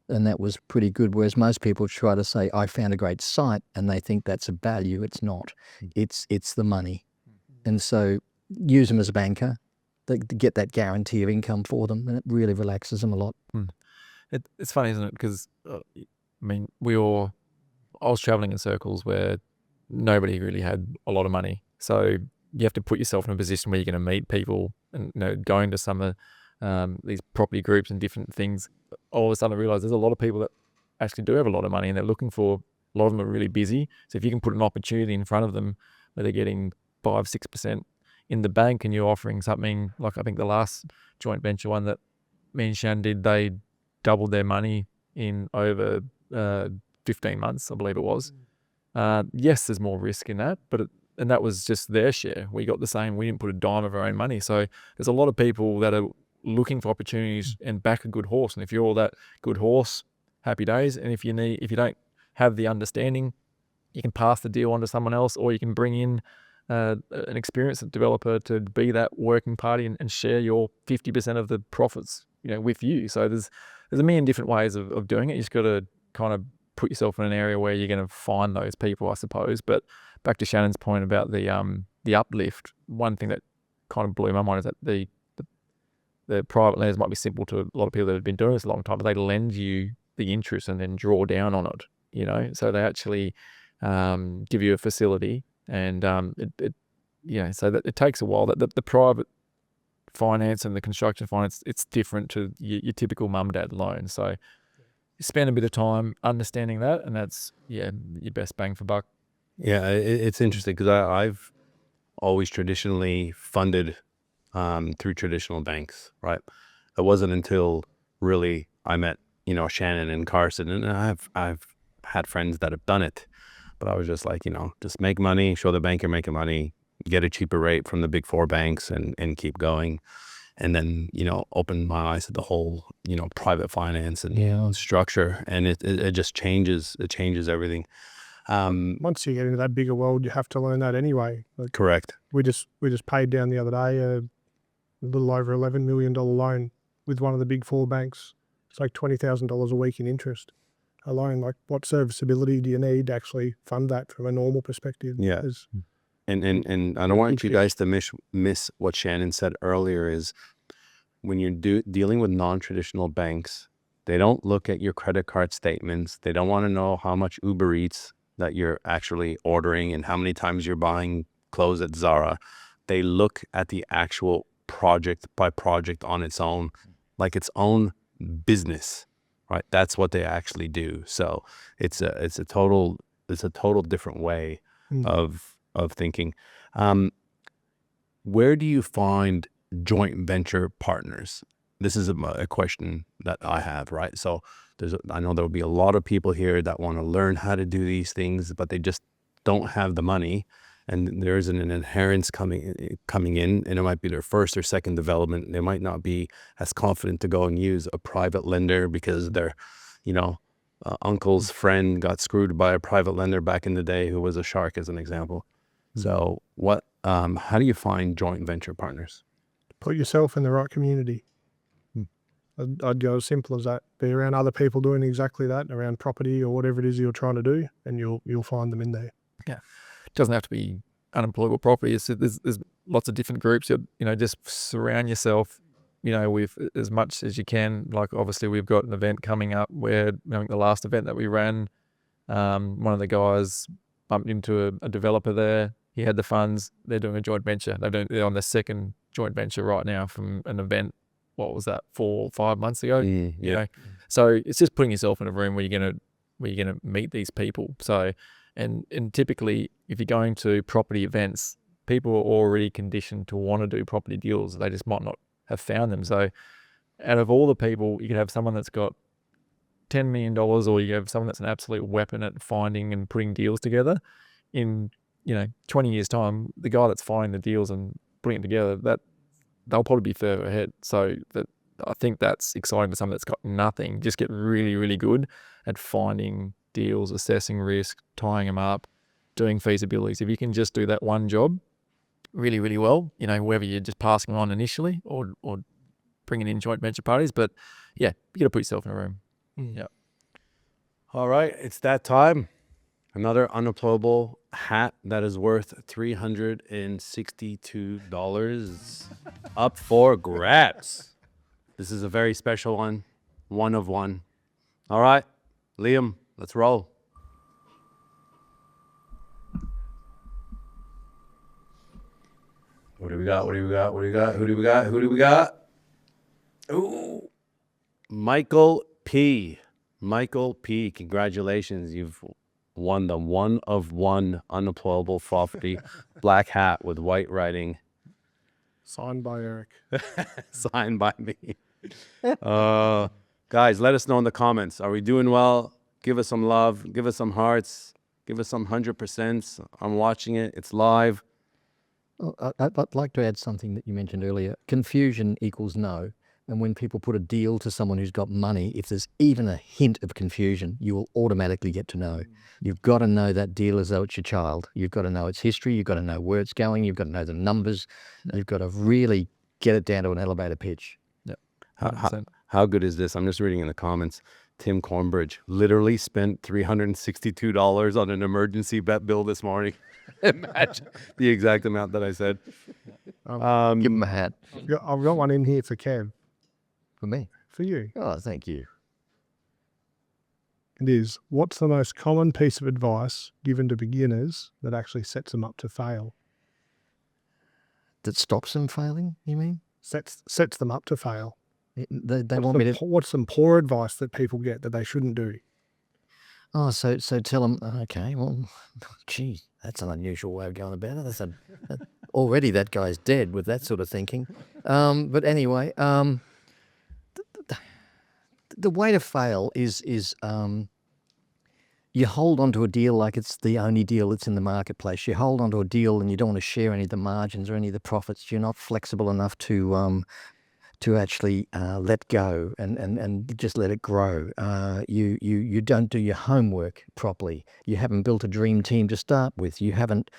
and that was pretty good. Whereas most people try to say, I found a great site, and they think that's a value. It's not. It's the money. And so use them as a banker, to get that guarantee of income for them, and it really relaxes them a lot. It's funny, isn't it? Because I was traveling in circles where nobody really had a lot of money. So you have to put yourself in a position where you're going to meet people, and going to some of these property groups and different things. All of a sudden I realize there's a lot of people that actually do have a lot of money, and they're looking for, a lot of them are really busy. So if you can put an opportunity in front of them where they're getting 5-6% in the bank, and you're offering something like, I think the last joint venture one that me and Shan did, they doubled their money in over 15 months, I believe it was. Yes, there's more risk in that, and that was just their share. We got the same. We didn't put a dime of our own money. So there's a lot of people that are looking for opportunities and back a good horse. And if you're that good horse, happy days. And if you don't have the understanding, you can pass the deal on to someone else, or you can bring in an experienced developer to be that working party and share your 50% of the profits, with you. So there's a million different ways of doing it. You just got to kind of put yourself in an area where you're going to find those people, I suppose. But back to Shannon's point about the uplift, one thing that kind of blew my mind is that the private lenders might be simple to a lot of people that have been doing this a long time, but they lend you the interest and then draw down on it, you know. So they actually give you a facility, and so that it takes a while. That the private finance and the construction finance, it's different to your typical mum dad loan. So you spend a bit of time understanding that, and that's your best bang for buck. Yeah, it's interesting because I've always traditionally funded through traditional banks, right? It wasn't until really I met, Shannon and Carson, and I've had friends that have done it, but I was just like, just make money, show the bank you're making money, get a cheaper rate from the big four banks, and keep going. And then, open my eyes to the whole, private finance and structure, and it just changes. It changes everything. Once you get into that bigger world, you have to learn that anyway. Like, Correct. we just paid down the other day a little over $11 million loan with one of the big four banks. It's like $20,000 a week in interest alone. Like, what serviceability do you need to actually fund that from a normal perspective? Yeah. And I don't want you guys to miss what Shannon said earlier is when you're dealing with non-traditional banks, they don't look at your credit card statements. They don't want to know how much Uber Eats that you're actually ordering and how many times you're buying clothes at Zara. They look at the actual project by project on its own, like its own business, right? That's what they actually do. So it's a total different way of thinking. Where do you find joint venture partners? This is a question that I have, right? So I know there'll be a lot of people here that want to learn how to do these things, but they just don't have the money, and there's an inherence coming in, and it might be their first or second development. They might not be as confident to go and use a private lender because their, uncle's friend got screwed by a private lender back in the day who was a shark, as an example. So how do you find joint venture partners? Put yourself in the right community. I'd go as simple as that. Be around other people doing exactly that, around property or whatever it is you're trying to do, and you'll find them in there. Yeah, it doesn't have to be unemployable property. There's lots of different groups. Just surround yourself, with as much as you can. Like, obviously we've got an event coming up where, the last event that we ran, one of the guys bumped into a developer there. He had the funds. They're doing a joint venture. They're on the second joint venture right now from an event. What was that, 4 or 5 months ago? So it's just putting yourself in a room where you're gonna meet these people. So and typically, if you're going to property events, people are already conditioned to want to do property deals. They just might not have found them. So out of all the people, you could have someone that's got $10 million, or you have someone that's an absolute weapon at finding and putting deals together. In 20 years time, the guy that's finding the deals and putting it together, that they'll probably be further ahead. So I think that's exciting for someone that's got nothing. Just get really, really good at finding deals, assessing risk, tying them up, doing feasibilities. If you can just do that one job really, really well, whether you're just passing on initially or bringing in joint venture parties, but yeah, you got to put yourself in a room. Yeah. All right, it's that time. Another unemployable hat that is worth $362 up for grabs. This is a very special one of one. All right, Liam, let's roll. What do we got? Who do we got? Ooh, Michael P. Congratulations. You've won the one of one unemployable property black hat with white writing. Signed by Eric. Signed by me. Guys, let us know in the comments. Are we doing well? Give us some love. Give us some hearts. Give us some 100%. I'm watching it. It's live. I'd like to add something that you mentioned earlier. Confusion equals no. And when people put a deal to someone who's got money, if there's even a hint of confusion, you will automatically get to know. You've got to know that deal as though it's your child. You've got to know its history. You've got to know where it's going. You've got to know the numbers. You've got to really get it down to an elevator pitch. Yeah. How good is this? I'm just reading in the comments. Tim Cornbridge literally spent $362 on an emergency vet bill this morning. Imagine the exact amount that I said. Give him a hat I've got one in here for Kev, for me. for you. Oh, thank you. It is, what's the most common piece of advice given to beginners that actually sets them up to fail? That stops them failing, you mean? Sets them up to fail. They want me to... What's some poor advice that people get that they shouldn't do? Oh, so tell them, okay, well, gee, that's an unusual way of going about it. Already that guy's dead with that sort of thinking. But anyway, the way to fail is you hold onto a deal like it's the only deal that's in the marketplace. You hold onto a deal and you don't want to share any of the margins or any of the profits. You're not flexible enough to actually let go and just let it grow. You don't do your homework properly. You haven't built a dream team to start with. You haven't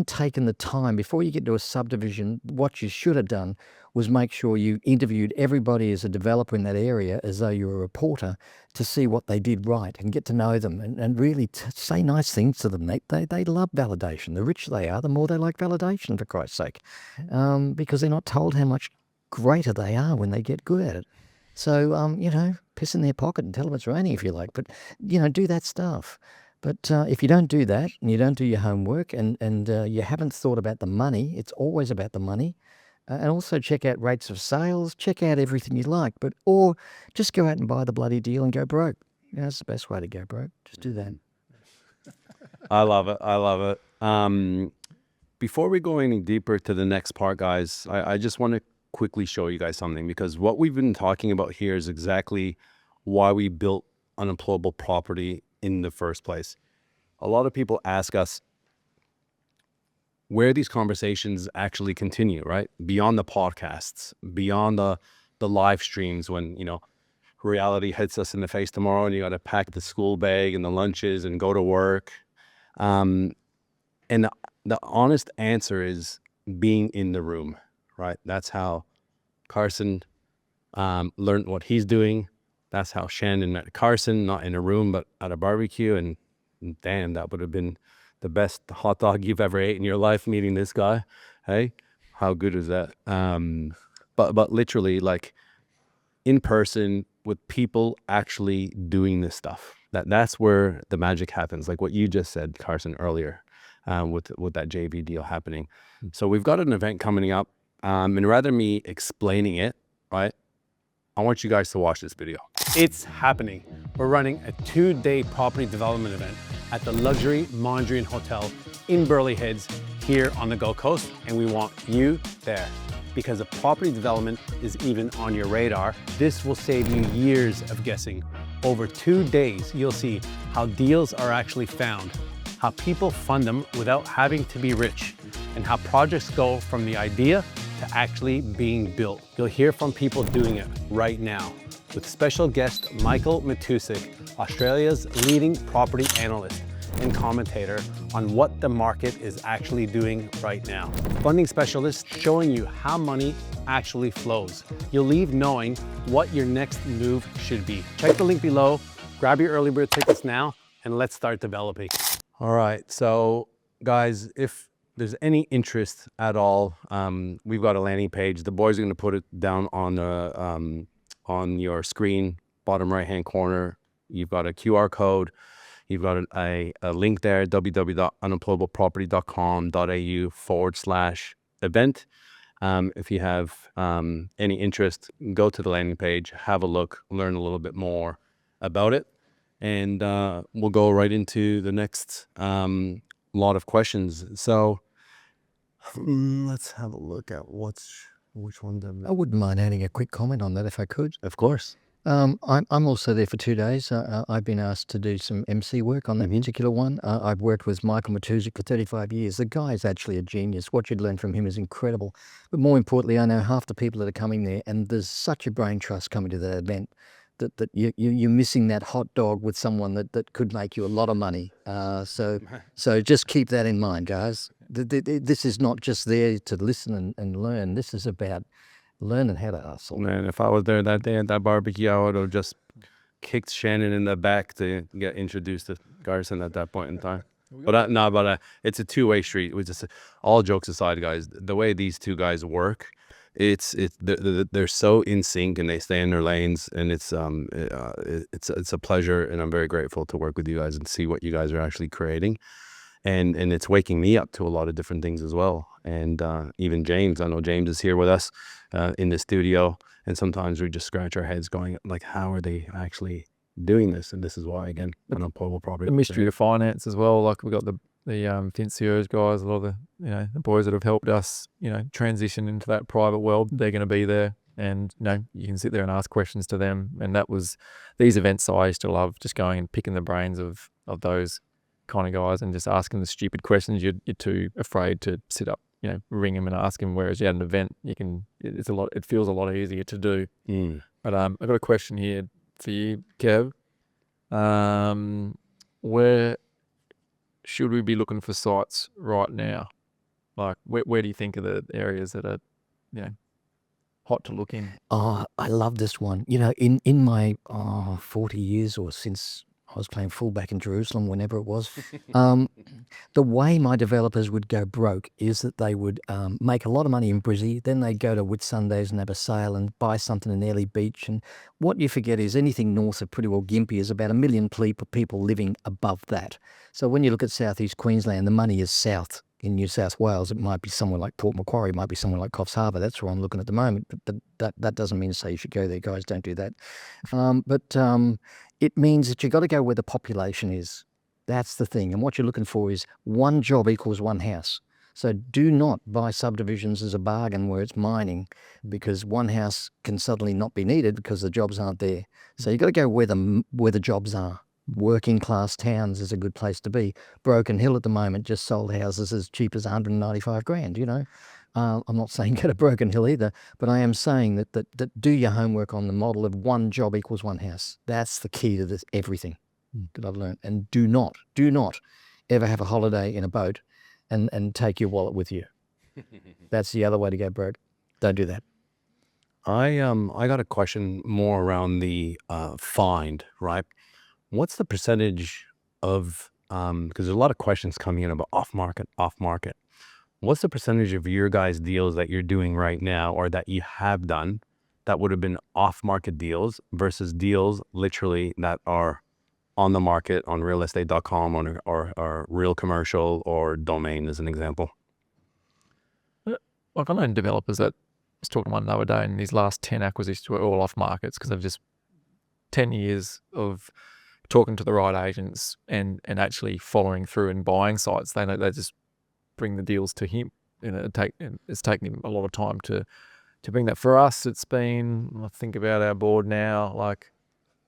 taken the time before you get to a subdivision. What you should have done was make sure you interviewed everybody as a developer in that area as though you were a reporter to see what they did right and get to know them and really say nice things to them. They love validation. The richer they are, the more they like validation, for Christ's sake, because they're not told how much greater they are when they get good at it. So, piss in their pocket and tell them it's raining if you like, but, do that stuff. But if you don't do that and you don't do your homework and you haven't thought about the money, it's always about the money. And also check out rates of sales, check out everything you like, or just go out and buy the bloody deal and go broke. That's the best way to go broke. Just do that. I love it. I love it. Before we go any deeper to the next part, guys, I just want to quickly show you guys something, because what we've been talking about here is exactly why we built Unemployable Property in the first place. A lot of people ask us where these conversations actually continue, right? Beyond the podcasts, beyond the live streams, when, reality hits us in the face tomorrow and you got to pack the school bag and the lunches and go to work. And the honest answer is being in the room, right? That's how Carson learned what he's doing. That's how Shannon met Carson, not in a room, but at a barbecue. And damn, that would have been the best hot dog you've ever ate in your life, meeting this guy. Hey, how good is that? But literally, like, in person with people actually doing this stuff. That's where the magic happens. Like what you just said, Carson, earlier, with that JV deal happening. So we've got an event coming up, and rather than me explaining it, right, I want you guys to watch this video. It's happening. We're running a 2-day property development event at the luxury Mondrian Hotel in Burleigh Heads here on the Gold Coast, and we want you there. Because if property development is even on your radar, this will save you years of guessing. Over 2 days, you'll see how deals are actually found, how people fund them without having to be rich, and how projects go from the idea to actually being built. You'll hear from people doing it right now, with special guest Michael Matusik, Australia's leading property analyst and commentator on what the market is actually doing right now. Funding specialists showing you how money actually flows. You'll leave knowing what your next move should be. Check the link below, grab your early bird tickets now, and let's start developing. All right, so guys, if there's any interest at all, we've got a landing page. The boys are gonna put it down on your screen, bottom right-hand corner. You've got a QR code. You've got a link there, www.unemployableproperty.com.au/event. If you have any interest, go to the landing page, have a look, learn a little bit more about it, and we'll go right into the next lot of questions. So let's have a look at which one. I wouldn't mind adding a quick comment on that if I could. Of course. I'm also there for 2 days. I've been asked to do some MC work on that particular one. I've worked with Michael Matusik for 35 years. The guy is actually a genius. What you'd learn from him is incredible. But more importantly, I know half the people that are coming there, and there's such a brain trust coming to that event that you're missing that hot dog with someone that could make you a lot of money. So just keep that in mind, guys. This is not just there to listen and learn. This is about learning how to hustle. Man, if I was there that day at that barbecue, I would have just kicked Shannon in the back to get introduced to Garrison at that point in time. But it's a two-way street. We just, all jokes aside, guys, the way these two guys work, they're so in sync and they stay in their lanes, and it's a pleasure, and I'm very grateful to work with you guys and see what you guys are actually creating, and it's waking me up to a lot of different things as well. And even James, I know James is here with us in the studio, and sometimes we just scratch our heads going like, how are they actually doing this? And this is why, again, Unemployable Property. The mystery of finance as well. Like we got the Enthusiast guys, a lot of the the boys that have helped us transition into that private world. They're going to be there, and you can sit there and ask questions to them. And that was these events I used to love, just going and picking the brains of those kind of guys and just asking the stupid questions you're too afraid to sit up, ring them and ask them. Whereas you at an event, it feels a lot easier to do. But I've got a question here for you, Kev. Where should we be looking for sites right now? Like, where do you think are the areas that are, hot to look in? Oh, I love this one. In my 40 years or since I was playing fullback in Jerusalem, whenever it was, the way my developers would go broke is that they would make a lot of money in Brizzy, then they'd go to Whitsundays and have a sale and buy something in Airlie Beach. And what you forget is anything north of pretty well Gympie is about 1 million people living above that. So when you look at southeast Queensland, the money is south. In New South Wales, it might be somewhere like Port Macquarie, it might be somewhere like Coffs Harbour. That's where I'm looking at the moment. But that doesn't mean to say you should go there, guys. Don't do that. But it means that you've got to go where the population is. That's the thing. And what you're looking for is one job equals one house. So do not buy subdivisions as a bargain where it's mining, because one house can suddenly not be needed because the jobs aren't there. So you've got to go where the jobs are. Working class towns is a good place to be. Broken Hill at the moment just sold houses as cheap as 195 grand, I'm not saying go to Broken Hill either, but I am saying that do your homework on the model of one job equals one house. That's the key to this everything that I've learned. And do not ever have a holiday in a boat and take your wallet with you. That's the other way to go broke. Don't do that. I got a question more around the find, right? What's the percentage of because there's a lot of questions coming in about off market. What's the percentage of your guys' deals that you're doing right now, or that you have done, that would have been off market deals versus deals literally that are on the market on realestate.com or Real Commercial or Domain, as an example? Like, I know developers that I was talking to one the other day, and these last 10 acquisitions were all off markets because they've just 10 years of talking to the right agents and actually following through and buying sites. They just bring the deals to him. It's taken him a lot of time to bring that. For us, it's been, I think about our board now, like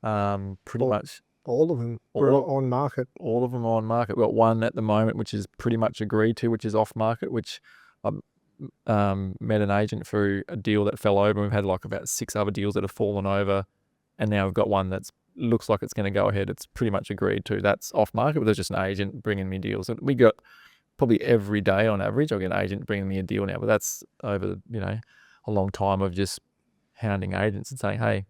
pretty much all of them were on market. All of them are on market. We've got one at the moment which is pretty much agreed to, which is off market, which I met an agent for a deal that fell over. We've had like about 6 other deals that have fallen over, and now we've got one that's looks like it's going to go ahead. It's pretty much agreed to. That's off market, but there's just an agent bringing me deals. And we got probably every day on average, I'll get an agent bringing me a deal now, but that's over, a long time of just hounding agents and saying, hey,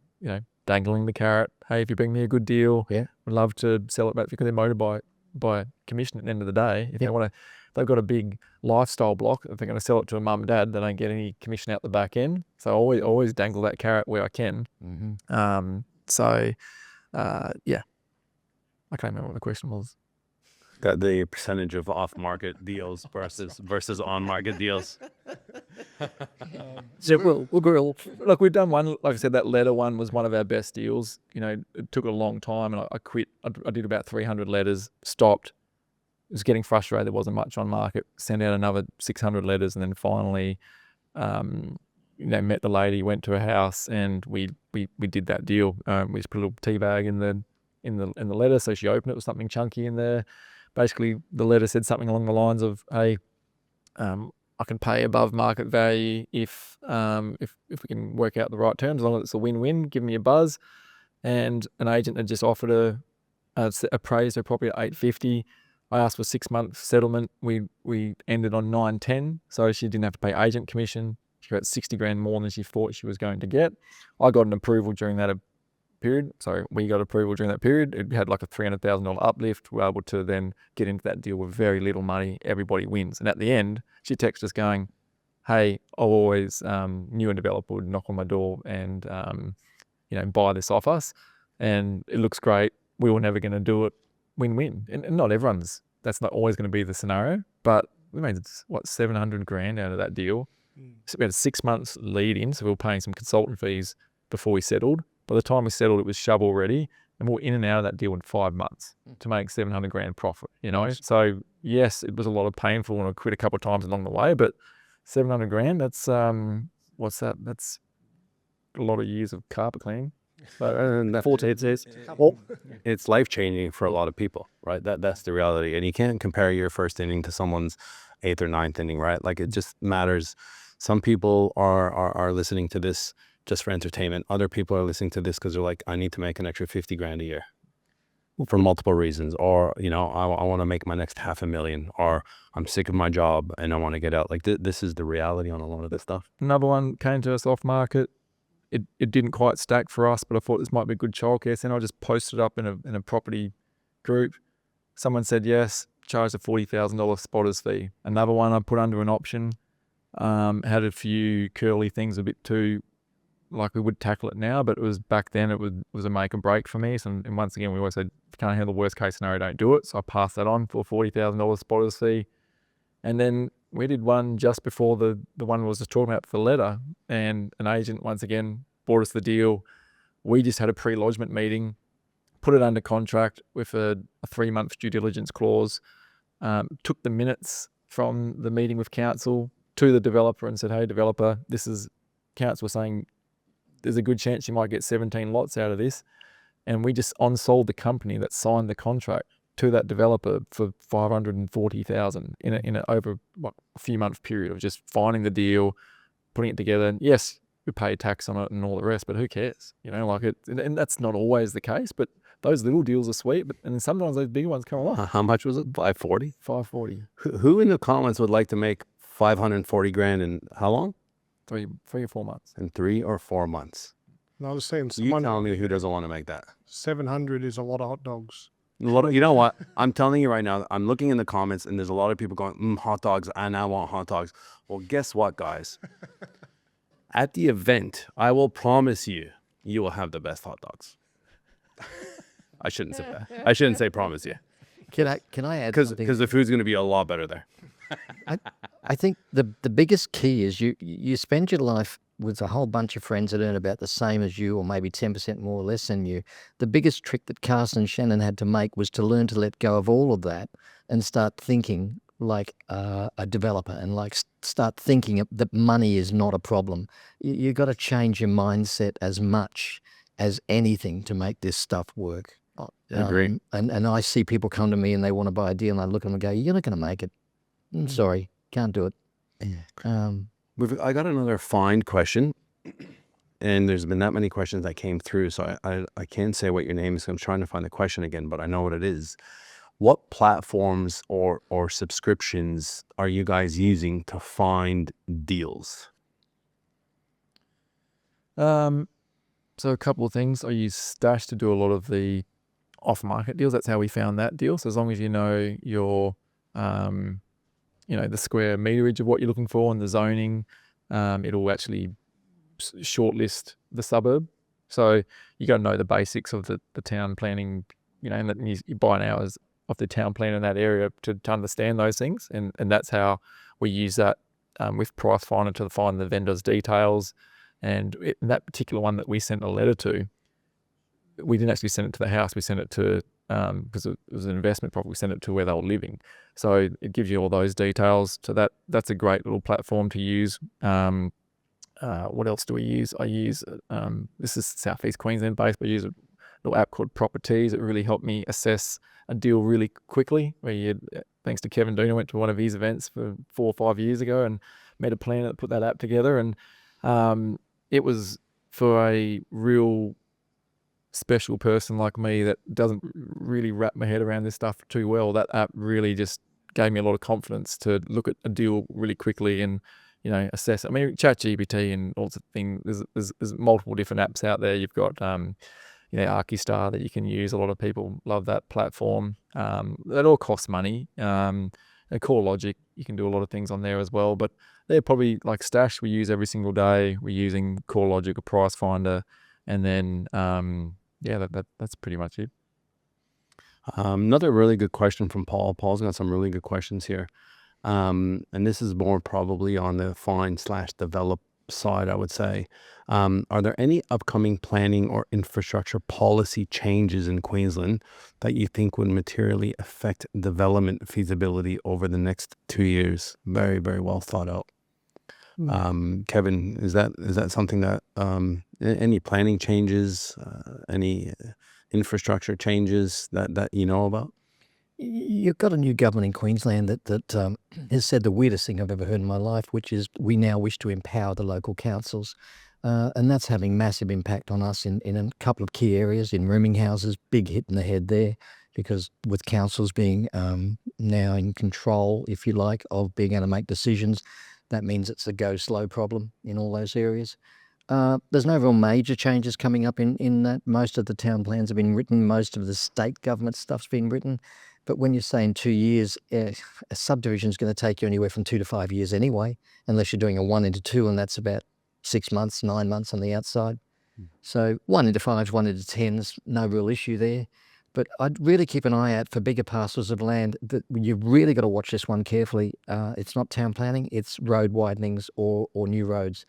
dangling the carrot. Hey, if you bring me a good deal, we'd love to sell it back, because they're motivated by commission at the end of the day. If they've got a big lifestyle block, if they're going to sell it to a mum and dad, they don't get any commission out the back end. So I always dangle that carrot where I can. I can't remember what the question was. That the percentage of off-market deals versus on-market deals. So we'll look, we've done one. Like I said, that letter one was one of our best deals. It took a long time, and I quit. I did about 300 letters, stopped. I was getting frustrated. There wasn't much on market. Sent out another 600 letters, and then finally, met the lady, went to her house, and we did that deal. We just put a little tea bag in the letter, so she opened it with something chunky in there. Basically, the letter said something along the lines of, "Hey, I can pay above market value if we can work out the right terms, as long as it's a win-win. Give me a buzz." And an agent had just offered appraised her property at $850. I asked for 6 months settlement. We ended on $910, so she didn't have to pay agent commission. She got 60 grand more than she thought she was going to get. I got an approval during that period. So we got approval during that period. It had like a $300,000 uplift. We were able to then get into that deal with very little money. Everybody wins. And at the end, she texted us going, hey, I always knew a developer would knock on my door and, buy this off us. And it looks great. We were never going to do it. Win-win. And not everyone's, that's not always going to be the scenario. But we made, 700 grand out of that deal. So we had a 6 months lead in. So we were paying some consultant fees before we settled. By the time we settled, it was shovel ready, and we were in and out of that deal in 5 months to make 700 grand profit, So yes, it was a lot of painful, and I quit a couple of times along the way, but 700 grand, that's, what's that? That's a lot of years of carpet cleaning. It's life-changing for a lot of people, right? That's the reality. And you can't compare your first inning to someone's 8th or 9th inning, right? Like, it just matters. Some people are listening to this just for entertainment. Other people are listening to this because they're like, I need to make an extra 50 grand a year for multiple reasons. Or, I want to make my next $500,000, or I'm sick of my job and I want to get out. Like, this is the reality on a lot of this stuff. Another one came to us off market. It didn't quite stack for us, but I thought this might be a good childcare center. I just posted up in a property group. Someone said yes, charged a $40,000 spotters fee. Another one I put under an option, had a few curly things, a bit too like we would tackle it now, but it was back then, it was a make or break for me. So, and once again, we always said, if you can't handle the worst case scenario, don't do it. So I passed that on for a $40,000 spotters fee. And then we did one just before the one I was just talking about for the letter, and an agent once again bought us the deal. We just had a pre-lodgement meeting, put it under contract with a 3-month due diligence clause, took the minutes from the meeting with council to the developer and said, hey, developer, this is council saying there's a good chance you might get 17 lots out of this. And we just on-sold the company that signed the contract to that developer for $540,000 in a over a few month period of just finding the deal, putting it together. And yes, we pay tax on it and all the rest, but who cares? And that's not always the case, but those little deals are sweet. But and sometimes those bigger ones come along. How much was it? 540? 540. Who in the comments would like to make 540 grand in how long? 3 or 4 months. In 3 or 4 months. And I was saying, You tell me who doesn't want to make that. 700 is a lot of hot dogs. You know what? I'm telling you right now, I'm looking in the comments and there's a lot of people going, hot dogs, and I want hot dogs. Well, guess what, guys? At the event, I will promise you, you will have the best hot dogs. I shouldn't say that. I shouldn't say promise you. Can I add something? Because the food's going to be a lot better there. I think the biggest key is you spend your life with a whole bunch of friends that earn about the same as you, or maybe 10% more or less than you. The biggest trick that Carson and Shannon had to make was to learn to let go of all of that and start thinking like a developer, and start thinking that money is not a problem. You got to change your mindset as much as anything to make this stuff work. I agree. And I see people come to me and they want to buy a deal, and I look at them and go, you're not going to make it. I'm sorry, can't do it. Yeah. I got another find question, and there's been that many questions that came through, so I can't say what your name is. I'm trying to find the question again, but I know what it is. What platforms or subscriptions are you guys using to find deals? So a couple of things. I use Stash to do a lot of the off-market deals. That's how we found that deal. So as long as you know your the square meterage of what you're looking for and the zoning, it'll actually shortlist the suburb. So you got to know the basics of the town planning, and you buy an hours of the town plan in that area to understand those things. And that's how we use that with Price Finder to find the vendor's details. And in that particular one that we sent a letter to, we didn't actually send it to the house. We sent it to, because it was an investment property, we sent it to where they were living. So it gives you all those details. So that's a great little platform to use. What else do we use? I use, this is Southeast Queensland based, but I use a little app called Properties. It really helped me assess a deal really quickly, where thanks to Kevin Doon, I went to one of his events for 4 or 5 years ago and made a plan that put that app together. And it was for a real special person like me that doesn't really wrap my head around this stuff too well. That app really just gave me a lot of confidence to look at a deal really quickly and assess. I mean, ChatGPT and all sorts of things. There's multiple different apps out there. You've got Archistar that you can use. A lot of people love that platform. That all costs money. CoreLogic, you can do a lot of things on there as well. But they're probably like Stash we use every single day. We're using CoreLogic or Price Finder, and then that's pretty much it. Another really good question from Paul. Paul's got some really good questions here. And this is more probably on the find/develop side, I would say. Are there any upcoming planning or infrastructure policy changes in Queensland that you think would materially affect development feasibility over the next 2 years? Very, very well thought out. Kevin, is that something that any planning changes, any infrastructure changes that you know about? You've got a new government in Queensland that has said the weirdest thing I've ever heard in my life, which is we now wish to empower the local councils. And that's having massive impact on us in a couple of key areas. In rooming houses, big hit in the head there, because with councils being now in control, if you like, of being able to make decisions, that means it's a go slow problem in all those areas. There's no real major changes coming up in that. Most of the town plans have been written. Most of the state government stuff's been written. But when you're saying 2 years, a subdivision is going to take you anywhere from 2 to 5 years anyway, unless you're doing a 1 into 2, and that's about 6 months, 9 months on the outside. So 1 into 5s, 1 into 10s, no real issue there. But I'd really keep an eye out for bigger parcels of land. That you've really got to watch this one carefully. It's not town planning, it's road widenings or new roads.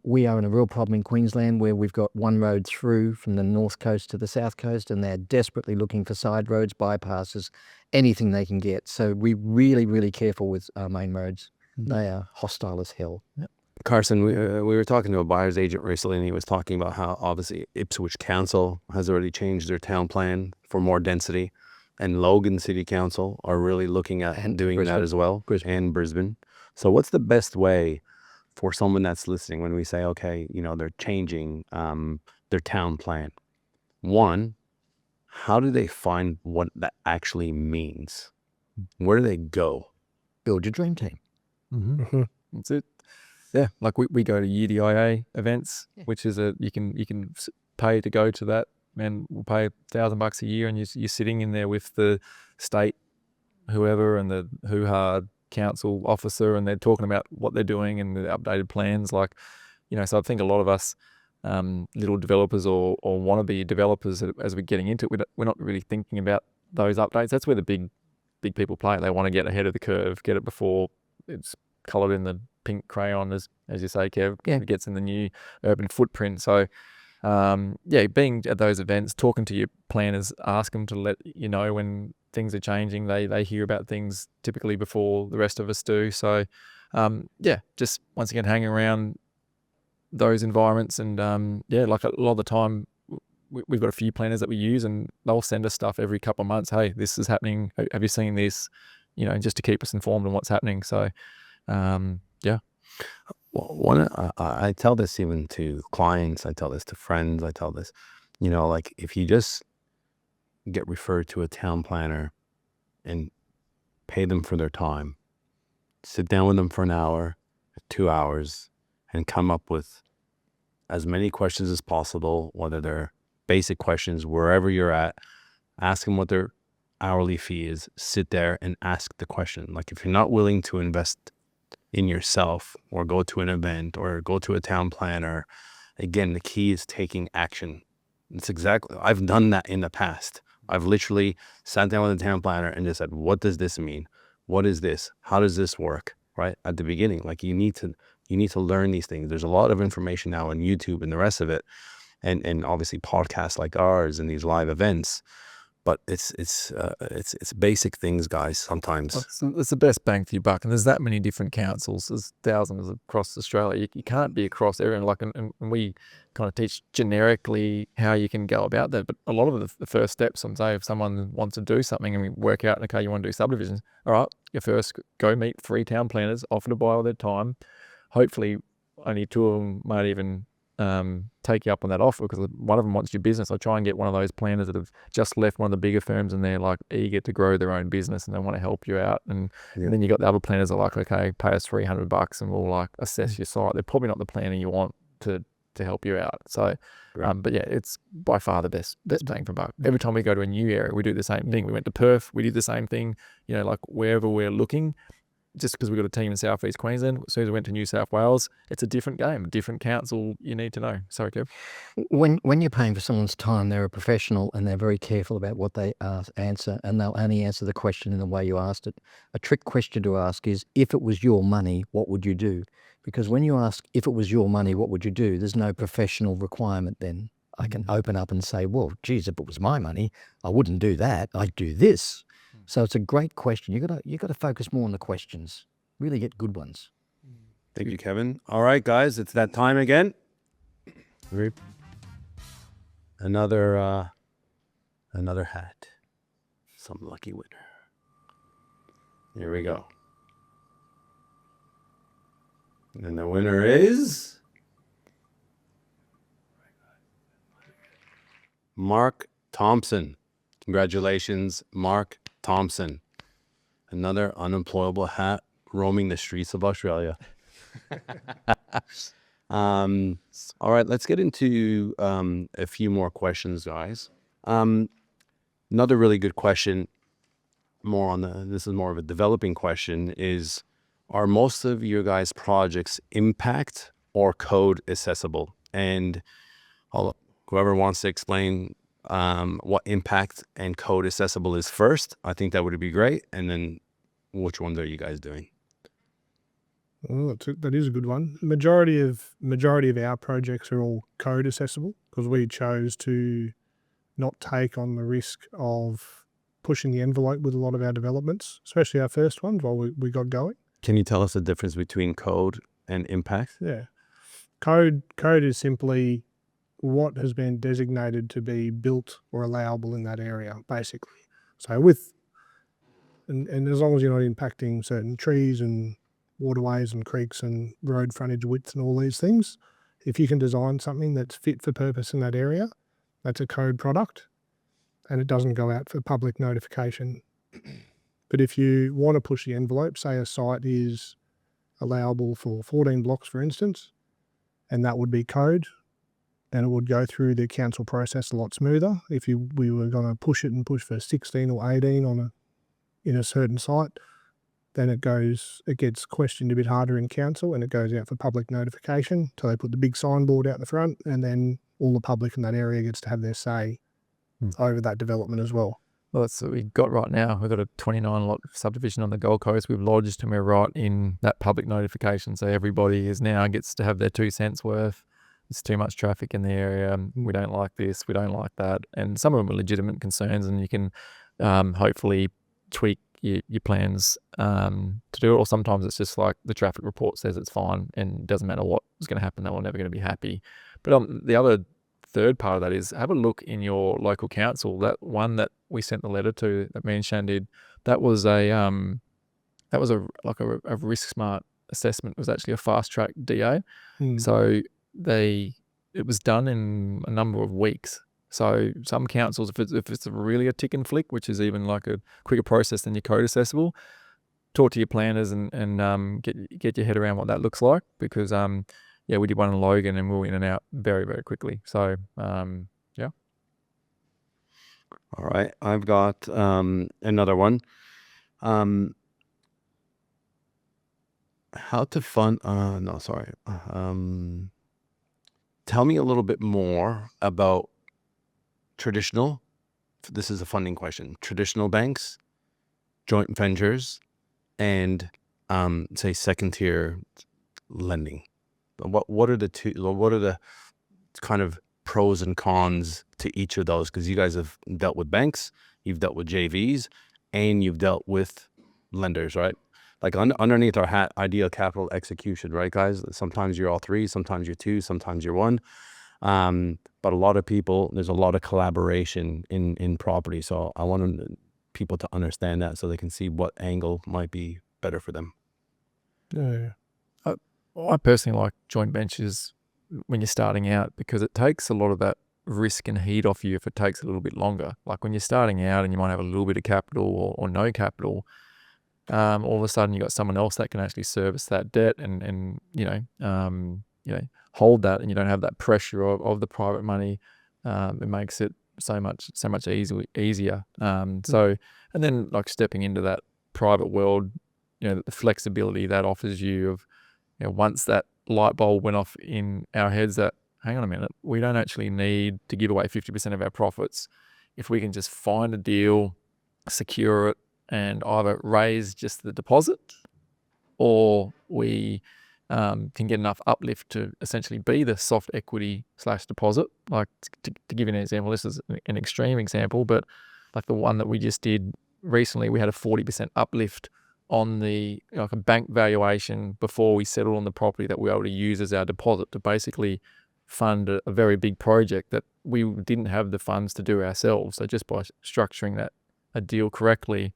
We are in a real problem in Queensland where we've got one road through from the north coast to the south coast, and they're desperately looking for side roads, bypasses, anything they can get. So we're really, really careful with our main roads. They are hostile as hell. Yep. Carson, we were talking to a buyer's agent recently, and he was talking about how obviously Ipswich Council has already changed their town plan for more density, and Logan City Council are really looking at And doing Brisbane. that as well, and Brisbane. So what's the best way for someone that's listening when we say, okay, they're changing their town plan? One, how do they find what that actually means? Where do they go? Build your dream team. That's it. Yeah, like we go to UDIA events, which is you can pay to go to that, and we'll pay $1,000 a year, and you're sitting in there with the state whoever and the hoo-ha council officer, and they're talking about what they're doing and the updated plans. So I think a lot of us little developers or wannabe developers, as we're getting into it, we're not really thinking about those updates. That's where the big people play. They want to get ahead of the curve, get it before it's coloured in the pink crayon, as you say, Kev. Yeah. It gets in the new urban footprint. So being at those events, talking to your planners, ask them to let you know when things are changing. They hear about things typically before the rest of us do. So just once again hanging around those environments, and like a lot of the time we've got a few planners that we use, and they'll send us stuff every couple of months. Hey, this is happening. Have you seen this? Just to keep us informed on what's happening. So Well, I tell this even to clients, I tell this to friends, I tell this, like if you just get referred to a town planner and pay them for their time, sit down with them for an hour, 2 hours, and come up with as many questions as possible, whether they're basic questions, wherever you're at, ask them what their hourly fee is, sit there and ask the question. Like if you're not willing to invest in yourself or go to an event or go to a town planner, again, the key is taking action. I've done that in the past. I've literally sat down with a town planner and just said, what does this mean? What is this? How does this work? Right at the beginning, like you need to learn these things. There's a lot of information now on YouTube and the rest of it, and obviously podcasts like ours and these live events. But it's basic things, guys. Sometimes it's the best bang for your buck, and there's that many different councils. There's thousands across Australia. You can't be across everyone. Like, and we kind of teach generically how you can go about that. But a lot of the first steps, on say if someone wants to do something, and we work out, okay, you want to do subdivisions. All right, you first go meet 3 town planners, offer to buy all their time. Hopefully, only 2 of them might even take you up on that offer because one of them wants your business. I try and get one of those planners that have just left one of the bigger firms and they're like eager to grow their own business and they want to help you out. And then you got the other planners that are like, okay, pay us $300 and we'll like assess your site. They're probably not the planner you want to help you out. So, but yeah, it's by far the best bang for buck. Every time we go to a new area, we do the same thing. We went to Perth, we did the same thing, you know, like wherever we're looking, just because we've got a team in Southeast Queensland. As soon as we went to New South Wales, it's a different game, different council you need to know. Sorry, Kev. When you're paying for someone's time, they're a professional and they're very careful about what they answer, and they'll only answer the question in the way you asked it. A trick question to ask is, if it was your money, what would you do? Because when you ask, if it was your money, what would you do? There's no professional requirement then. I can open up and say, well, geez, if it was my money, I wouldn't do that. I'd do this. So it's a great question. You got to focus more on the questions. Really get good ones. Thank you, Kevin. All right, guys, it's that time again. Another hat. Some lucky winner. Here we go. And the winner is Mark Thompson. Congratulations, Mark Thompson. Another unemployable hat roaming the streets of Australia. All right, let's get into a few more questions, guys. Another really good question, this is more of a developing question, is, are most of your guys' projects impact or code accessible? And whoever wants to explain what impact and code accessible is first, I think that would be great. And then which ones are you guys doing? Oh, that is a good one. Majority of our projects are all code accessible because we chose to not take on the risk of pushing the envelope with a lot of our developments, especially our first ones while we got going. Can you tell us the difference between code and impact? Yeah. Code is simply what has been designated to be built or allowable in that area, basically. So and as long as you're not impacting certain trees and waterways and creeks and road frontage widths and all these things, if you can design something that's fit for purpose in that area, that's a code product and it doesn't go out for public notification. But if you want to push the envelope, say a site is allowable for 14 blocks, for instance, and that would be code, and it would go through the council process a lot smoother. If we were going to push it and push for 16 or 18 in a certain site, then it gets questioned a bit harder in council and it goes out for public notification. So they put the big signboard out the front and then all the public in that area gets to have their say over that development as well. Well, that's what we've got right now. We've got a 29 lot subdivision on the Gold Coast. We've lodged and we're right in that public notification. So everybody gets to have their 2 cents worth. There's too much traffic in the area. We don't like this. We don't like that. And some of them are legitimate concerns and you can hopefully tweak your plans to do it. Or sometimes it's just like the traffic report says it's fine and it doesn't matter what's going to happen. They're never going to be happy. But the other third part of that is have a look in your local council. That one that we sent the letter to, that me and Shan did, that was a risk smart assessment. It was actually a fast track DA. So it was done in a number of weeks. So some councils, if it's really a tick and flick, which is even like a quicker process than your code accessible, talk to your planners and get your head around what that looks like, because we did one in Logan and we were in and out very, very quickly. So yeah. All right, I've got another one. How to fund? Tell me a little bit more about traditional. This is a funding question. Traditional banks, joint ventures, and say second tier lending. What are the kind of pros and cons to each of those? Because you guys have dealt with banks, you've dealt with JVs, and you've dealt with lenders, right? Like underneath our hat, ideal capital execution, right, guys? Sometimes you're all three, sometimes you're two, sometimes you're one. But a lot of people, there's a lot of collaboration in property. So I want people to understand that so they can see what angle might be better for them. Yeah. I personally like joint ventures when you're starting out, because it takes a lot of that risk and heat off you if it takes a little bit longer. Like when you're starting out and you might have a little bit of capital or no capital, all of a sudden you got someone else that can actually service that debt and hold that, and you don't have that pressure of the private money. It makes it so much easier. So, and then like stepping into that private world, the flexibility that offers you of, once that light bulb went off in our heads that, hang on a minute, we don't actually need to give away 50% of our profits. If we can just find a deal, secure it, and either raise just the deposit, or we can get enough uplift to essentially be the soft equity / deposit. Like to give you an example, this is an extreme example, but like the one that we just did recently, we had a 40% uplift on the a bank valuation before we settled on the property that we were able to use as our deposit to basically fund a very big project that we didn't have the funds to do ourselves. So just by structuring a deal correctly,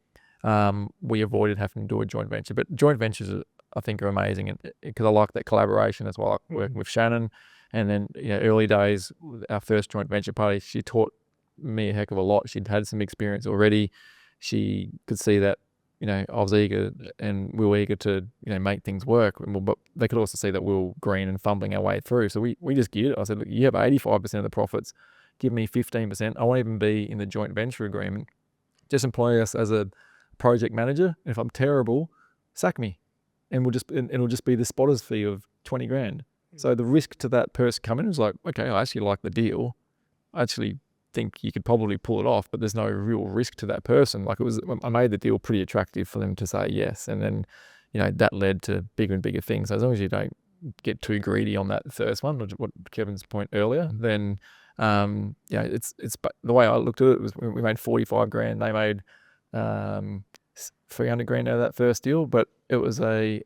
we avoided having to do a joint venture. But joint ventures, I think, are amazing, because I like that collaboration as well. Like working with Shannon, and then early days, our first joint venture party, she taught me a heck of a lot. She'd had some experience already. She could see that I was eager, and we were eager to make things work. But they could also see that we were green and fumbling our way through. So we just geared it. I said, look, you have 85% of the profits. Give me 15%. I won't even be in the joint venture agreement. Just employ us as a project manager. And if I'm terrible, sack me, and it'll just be the spotter's fee of 20 grand. So the risk to that person coming is like, okay, I actually like the deal. I actually think you could probably pull it off, but there's no real risk to that person. Like I made the deal pretty attractive for them to say yes, and then that led to bigger and bigger things. So as long as you don't get too greedy on that first one, what Kevin's point earlier, then it's the way I looked at it was we made 45 grand. They made 300 grand out of that first deal, but it was a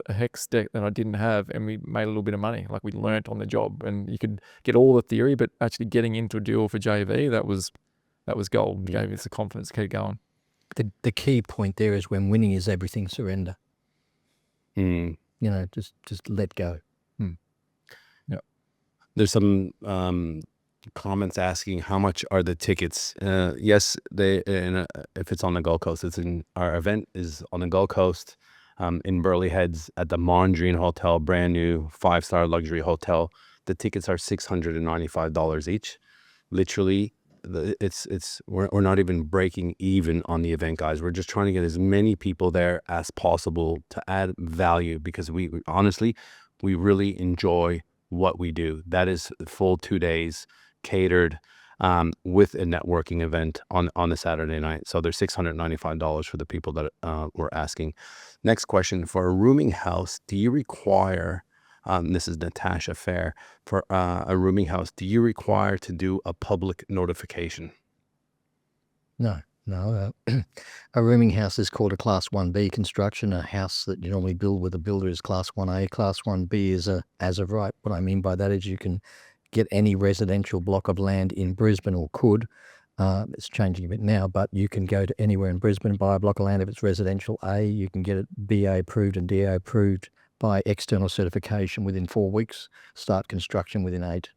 hex deck that I didn't have, and we made a little bit of money. Like we learnt on the job, and you could get all the theory, but actually getting into a deal for JV, that was gold. It gave us the confidence to keep going. The key point there is, when winning is everything, surrender. Just let go. Yeah. There's some comments asking how much are the tickets. Yes, if it's on the Gold Coast, our event is on the Gold Coast, in Burleigh Heads at the Mondrian Hotel, brand new 5-star luxury hotel. The tickets are $695 each. Literally, we're not even breaking even on the event, guys. We're just trying to get as many people there as possible to add value, because we honestly really enjoy what we do. That is full 2 days catered, with a networking event on the Saturday night. So there's $695 for the people that were asking. Next question: for a rooming house, do you require, this is Natasha Fair, for a rooming house, do you require to do a public notification? No. A rooming house is called a Class 1B construction. A house that you normally build with a builder is Class 1A. Class 1B is as of right. What I mean by that is you can get any residential block of land in Brisbane, or could. It's changing a bit now, but you can go to anywhere in Brisbane, buy a block of land if it's residential A. You can get it BA approved and DA approved by external certification within 4 weeks. Start construction within 8.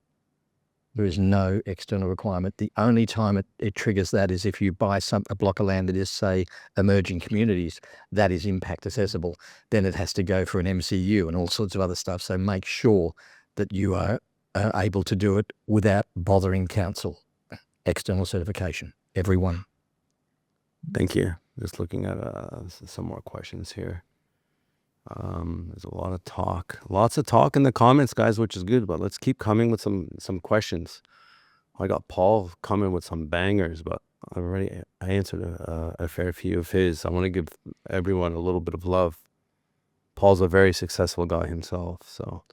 There is no external requirement. The only time it triggers that is if you buy a block of land that is, say, emerging communities, that is impact accessible. Then it has to go for an MCU and all sorts of other stuff. So make sure that you are able to do it without bothering council. External certification, everyone. Thank you. Just looking at some more questions here. There's a lot of talk, lots of talk in the comments, guys, which is good, but let's keep coming with some questions. I got Paul coming with some bangers, but I answered a fair few of his. I want to give everyone a little bit of love. Paul's a very successful guy himself, so.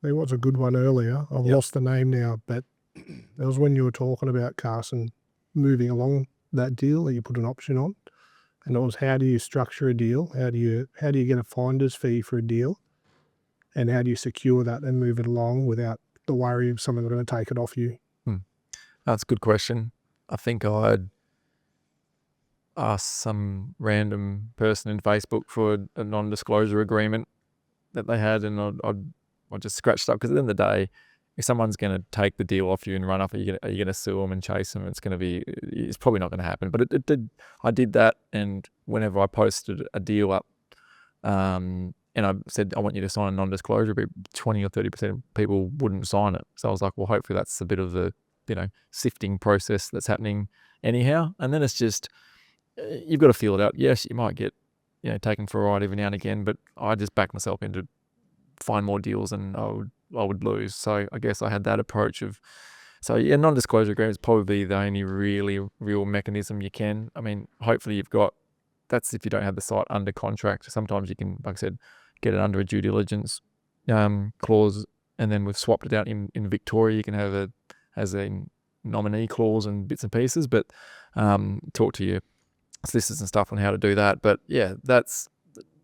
There was a good one earlier. I've lost the name now, but that was when you were talking about, Carson, moving along that deal that you put an option on. And it was, how do you structure a deal? How do you get a finder's fee for a deal? And how do you secure that and move it along without the worry of someone going to take it off you? That's a good question. I think I'd ask some random person in Facebook for a non-disclosure agreement that they had, and I'd or just scratched up. Because at the end of the day, if someone's going to take the deal off you and run off, are you going to sue them and chase them? It's probably not going to happen. But it did. I did that, and whenever I posted a deal up, and I said I want you to sign a non-disclosure, but 20 or 30% of people wouldn't sign it. So I was like, well, hopefully that's a bit of the sifting process that's happening anyhow. And then it's just you've got to feel it out. Yes, you might get taken for a ride every now and again, but I just backed myself into find more deals and I would lose. So I guess I had that approach of, non-disclosure agreement is probably the only really real mechanism you can. I mean, hopefully that's if you don't have the site under contract. Sometimes you can, like I said, get it under a due diligence clause, and then we've swapped it out in Victoria. You can have it as a nominee clause and bits and pieces, but talk to your solicitors and stuff on how to do that. But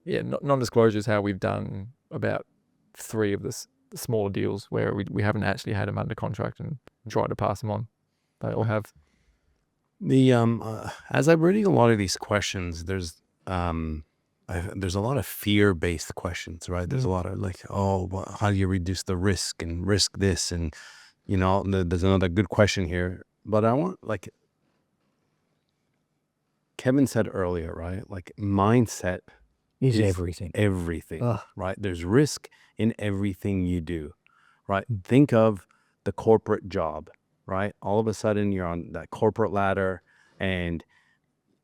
non-disclosure is how we've done about 3 of the smaller deals where we haven't actually had them under contract and tried to pass them on. They all have. As I'm reading a lot of these questions, there's a lot of fear-based questions, right? There's a lot of like, how do you reduce the risk and risk this? And, there's another good question here, but I want, like Kevin said earlier, right? Like mindset Is everything. Everything, right? There's risk in everything you do, right? Think of the corporate job, right? All of a sudden you're on that corporate ladder and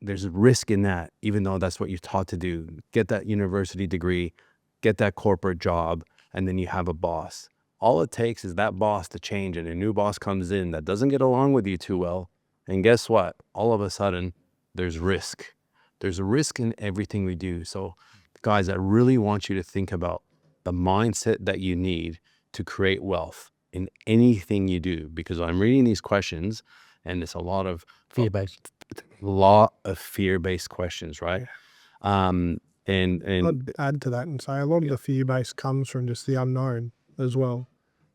there's risk in that, even though that's what you're taught to do. Get that university degree, get that corporate job, and then you have a boss. All it takes is that boss to change and a new boss comes in that doesn't get along with you too well. And guess what? All of a sudden there's risk. There's a risk in everything we do. So guys, I really want you to think about the mindset that you need to create wealth in anything you do, because I'm reading these questions and it's a lot of Fear-based. fear-based questions, right? And I'd add to that and say a lot of the fear-based comes from just the unknown as well.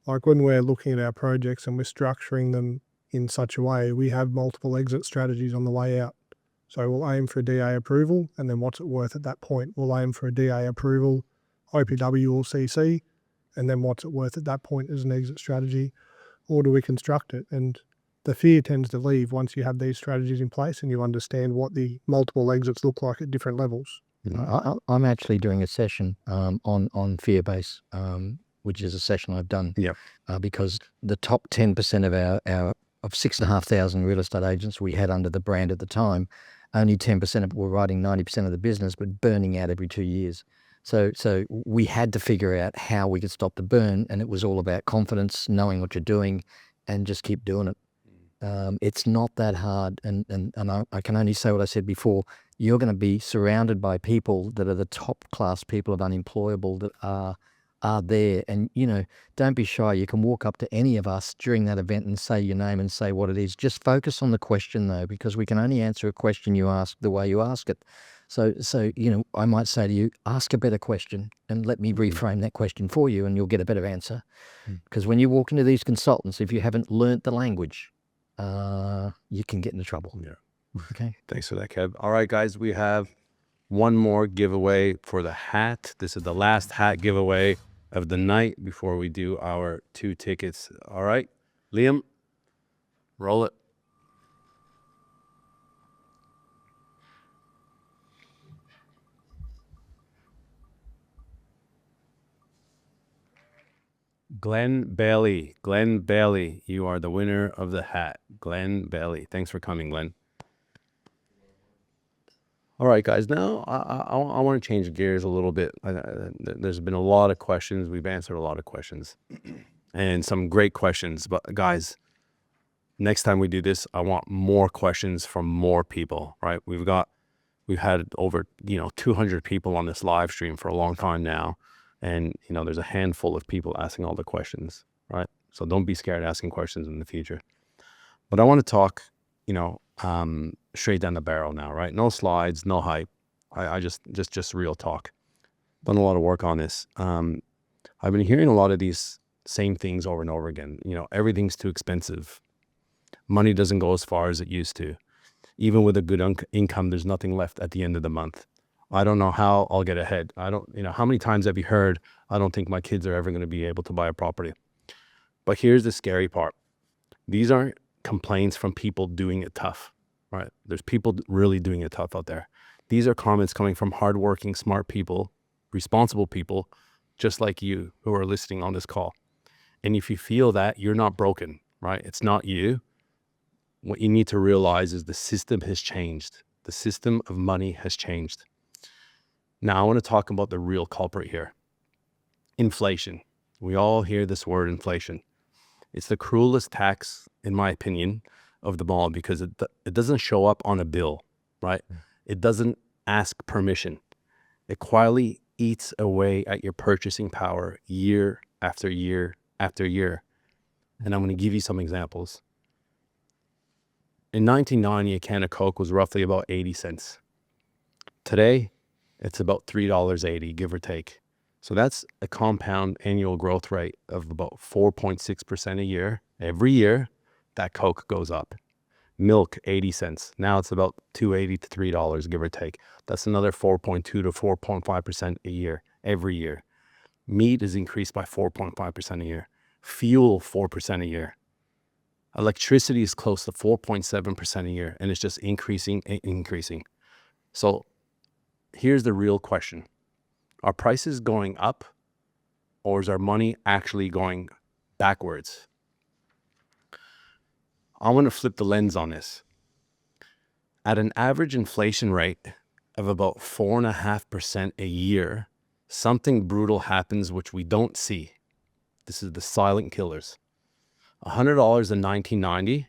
Like when we're looking at our projects and we're structuring them in such a way, we have multiple exit strategies on the way out. So we'll aim for a DA approval, and then what's it worth at that point? We'll aim for a DA approval, OPW or CC, and then what's it worth at that point as an exit strategy, or do we construct it? And the fear tends to leave once you have these strategies in place and you understand what the multiple exits look like at different levels. I'm actually doing a session on fear-based, which is a session I've done because the top 10% of our 6,500 real estate agents we had under the brand at the time, only 10% were writing 90% of the business, but burning out every 2 years. So we had to figure out how we could stop the burn, and it was all about confidence, knowing what you're doing, and just keep doing it. It's not that hard, and I can only say what I said before. You're going to be surrounded by people that are the top class people of Unemployable that are there, and don't be shy. You can walk up to any of us during that event and say your name and say what it is. Just focus on the question though, because we can only answer a question you ask the way you ask it. So I might say to you, ask a better question and let me reframe that question for you, and you'll get a better answer. Because when you walk into these consultants, if you haven't learnt the language, you can get into trouble. Okay. Thanks for that, Kev. All right, guys, we have one more giveaway for the hat. This is the last hat giveaway of the night before we do our 2 tickets. All right, Liam, roll it. Glenn Bailey, you are the winner of the hat. Glenn Bailey, thanks for coming, Glenn. All right, guys, now I want to change gears a little bit. There's been a lot of questions. We've answered a lot of questions and some great questions. But guys, next time we do this, I want more questions from more people, right? We've had over 200 people on this live stream for a long time now. And, there's a handful of people asking all the questions, right? So don't be scared asking questions in the future. But I want to talk, straight down the barrel now, right? No slides, no hype. I just real talk. Done a lot of work on this. I've been hearing a lot of these same things over and over again. Everything's too expensive. Money doesn't go as far as it used to. Even with a good income, there's nothing left at the end of the month. I don't know how I'll get ahead. I don't, how many times have you heard, I don't think my kids are ever going to be able to buy a property. But here's the scary part. These aren't complaints from people doing it tough, right? There's people really doing it tough out there. These are comments coming from hardworking, smart people, responsible people, just like you who are listening on this call. And if you feel that, you're not broken, right? It's not you. What you need to realize is the system has changed. The system of money has changed. Now, I want to talk about the real culprit here. Inflation. We all hear this word, inflation. It's the cruelest tax, in my opinion, of them all, because it doesn't show up on a bill, right? It doesn't ask permission. It quietly eats away at your purchasing power year after year after year. And I'm going to give you some examples. In 1990, a can of Coke was roughly about 80 cents. Today, it's about $3.80, give or take. So that's a compound annual growth rate of about 4.6% a year. Every year, that Coke goes up. Milk, 80 cents. Now it's about $2.80 to $3, give or take. That's another 4.2 to 4.5% a year, every year. Meat is increased by 4.5% a year. Fuel, 4% a year. Electricity is close to 4.7% a year, and it's just increasing and increasing. So here's the real question. Are prices going up, or is our money actually going backwards? I want to flip the lens on this. At an average inflation rate of about 4.5% a year, something brutal happens which we don't see. This is the silent killers. $100 in 1990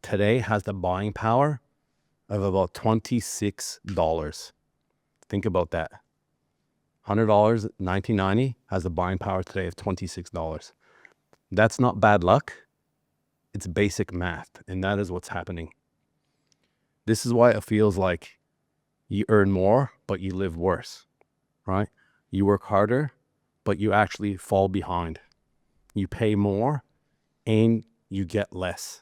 today has the buying power of about $26. Think about that. $100 in 1990 has the buying power today of $26. That's not bad luck. It's basic math, and that is what's happening. This is why it feels like you earn more, but you live worse, right? You work harder, but you actually fall behind. You pay more, and you get less.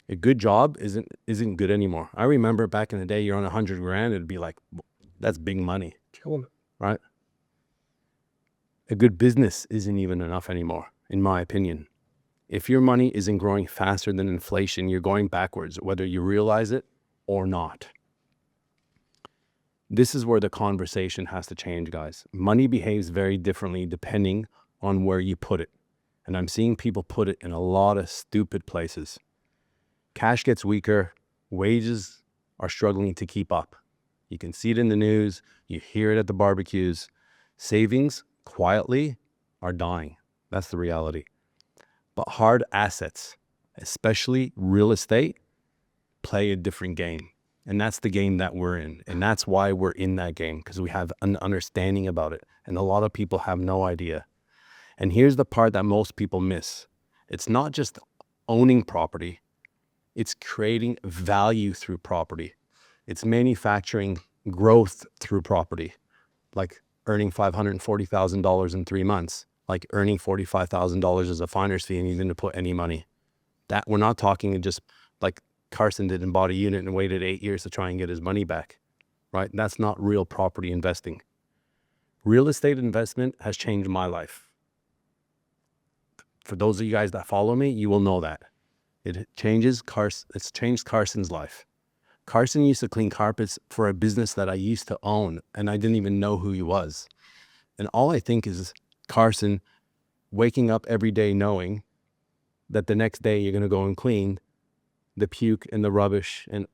A good job isn't good anymore. I remember back in the day, you're on 100 grand, it'd be like, that's big money, Killing it. right? A good business isn't even enough anymore, in my opinion. If your money isn't growing faster than inflation, you're going backwards, whether you realize it or not. This is where the conversation has to change, guys. Money behaves very differently depending on where you put it. And I'm seeing people put it in a lot of stupid places. Cash gets weaker. Wages are struggling to keep up. You can see it in the news. You hear it at the barbecues. Savings quietly are dying. That's the reality. But hard assets, especially real estate, play a different game. And that's the game that we're in. And that's why we're in that game, because we have an understanding about it. And a lot of people have no idea. And here's the part that most people miss. It's not just owning property. It's creating value through property. It's manufacturing growth through property, like earning $540,000 in 3 months, like earning $45,000 as a finder's fee and you didn't put any money. That we're not talking just like Carson did and bought a unit and waited 8 years to try and get his money back, right? That's not real property investing. Real estate investment has changed my life. For those of you guys that follow me, you will know that. It's changed Carson's life. Carson used to clean carpets for a business that I used to own, and I didn't even know who he was. And all I think is Carson waking up every day knowing that the next day you're going to go and clean the puke and the rubbish and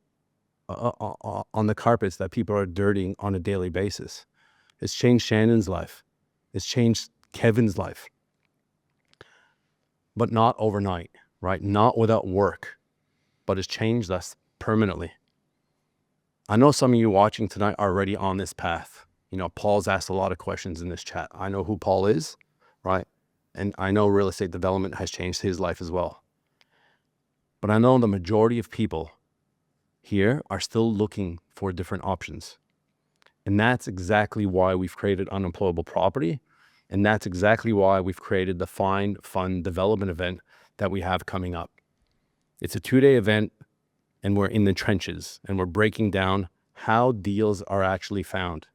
on the carpets that people are dirtying on a daily basis. It's changed Shannon's life. It's changed Kevin's life. But not overnight, right? Not without work, but it's changed us permanently. I know some of you watching tonight are already on this path. Paul's asked a lot of questions in this chat. I know who Paul is, right? And I know real estate development has changed his life as well. But I know the majority of people here are still looking for different options. And that's exactly why we've created Unemployable Property. And that's exactly why we've created the Find Fund Development event that we have coming up. It's a 2-day event, and we're in the trenches, and we're breaking down how deals are actually found.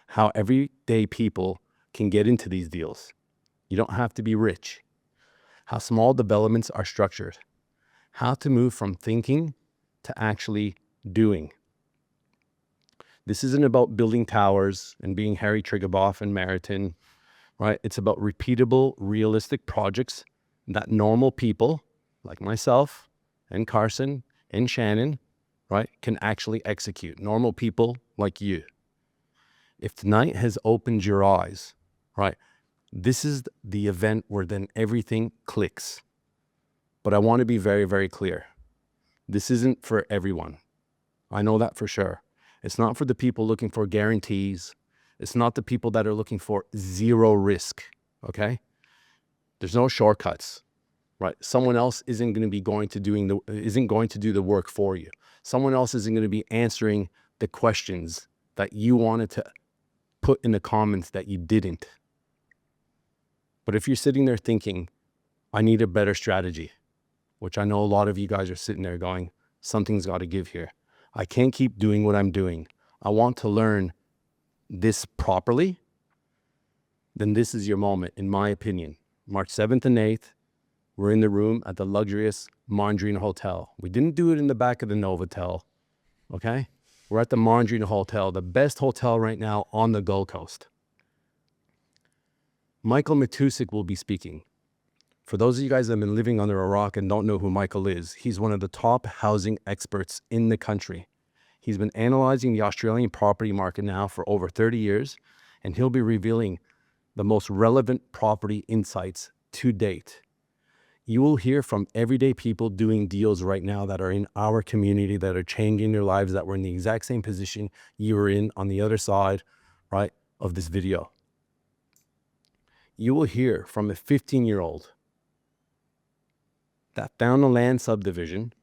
how everyday people can get into these deals. You don't have to be rich. How small developments are structured. How to move from thinking to actually doing. This isn't about building towers and being Harry Triggerboff and Meriton, right? It's about repeatable, realistic projects that normal people like myself and Carson and Shannon, right, can actually execute. Normal people like you. If tonight has opened your eyes, right, this is the event where then everything clicks. But I want to be very, very clear. This isn't for everyone. I know that for sure. It's not for the people looking for guarantees. It's not the people that are looking for zero risk, okay? There's no shortcuts, right? Someone else isn't going to do the work for you. Someone else isn't going to be answering the questions that you wanted to put in the comments that you didn't. But if you're sitting there thinking, I need a better strategy, which I know a lot of you guys are sitting there going, something's got to give here. I can't keep doing what I'm doing. I want to learn this properly. Then this is your moment, in my opinion. March 7th and 8th, we're in the room at the luxurious Mondrian Hotel. We didn't do it in the back of the Novotel, okay? We're at the Mondrian Hotel, the best hotel right now on the Gold Coast. Michael Matusik will be speaking. For those of you guys that have been living under a rock and don't know who Michael is, he's one of the top housing experts in the country. He's been analyzing the Australian property market now for over 30 years, and he'll be revealing the most relevant property insights to date. You will hear from everyday people doing deals right now that are in our community, that are changing their lives, that were in the exact same position you were in on the other side, right, of this video. You will hear from a 15-year-old that found a land subdivision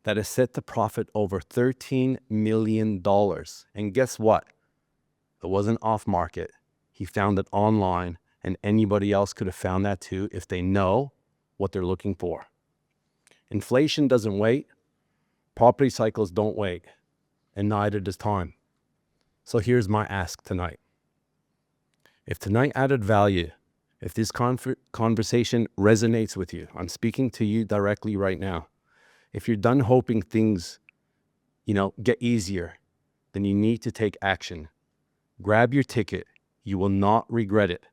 that is set to profit over $13 million. And guess what? It wasn't off market. He found it online, and anybody else could have found that too if they know what they're looking for. Inflation doesn't wait. Property cycles don't wait, and neither does time. So here's my ask tonight. If tonight added value, if this conversation resonates with you, I'm speaking to you directly right now. If you're done hoping things, get easier, then you need to take action. Grab your ticket. You will not regret it.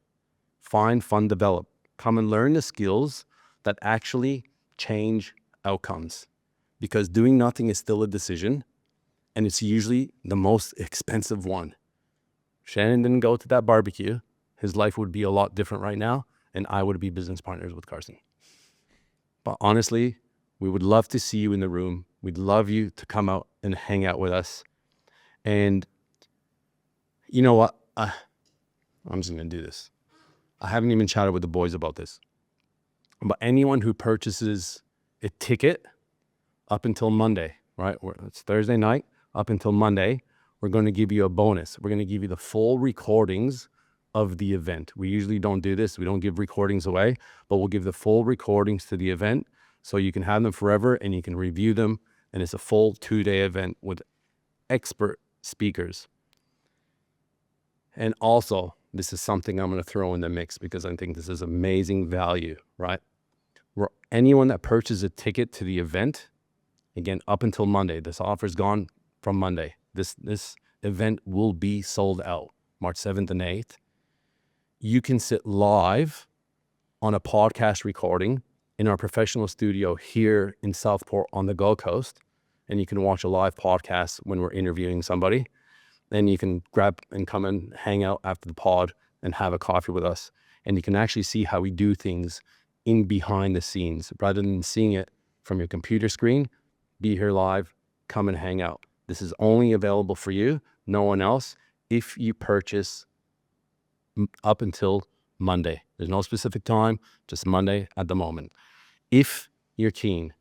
Find fun, develop. Come and learn the skills that actually change outcomes. Because doing nothing is still a decision, and it's usually the most expensive one. Shannon didn't go to that barbecue. His life would be a lot different right now, and I would be business partners with Carson. But honestly, we would love to see you in the room. We'd love you to come out and hang out with us. And you know what? I'm just going to do this. I haven't even chatted with the boys about this. But anyone who purchases a ticket up until Monday, right? It's Thursday night, up until Monday, we're going to give you a bonus. We're going to give you the full recordings of the event. We usually don't do this. We don't give recordings away, but we'll give the full recordings to the event so you can have them forever and you can review them. And it's a full 2-day event with expert speakers. And also, this is something I'm going to throw in the mix because I think this is amazing value, right? Where anyone that purchases a ticket to the event, again, up until Monday, this offer's gone from Monday. This event will be sold out March 7th and 8th. You can sit live on a podcast recording in our professional studio here in Southport on the Gold Coast, and you can watch a live podcast when we're interviewing somebody. Then you can grab and come and hang out after the pod and have a coffee with us. And you can actually see how we do things in behind the scenes rather than seeing it from your computer screen. Be here live, come and hang out. This is only available for you, no one else, if you purchase up until Monday. There's no specific time, just Monday at the moment. If you're keen,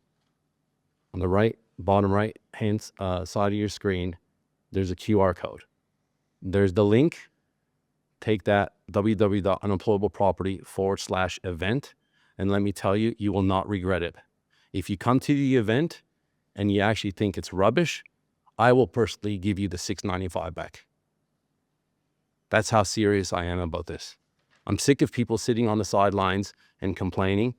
on the right, bottom right hand side of your screen, there's a QR code. There's the link. Take that, www.unemployableproperty.com/event. And let me tell you, you will not regret it. If you come to the event and you actually think it's rubbish, I will personally give you the $6.95 back. That's how serious I am about this. I'm sick of people sitting on the sidelines and complaining,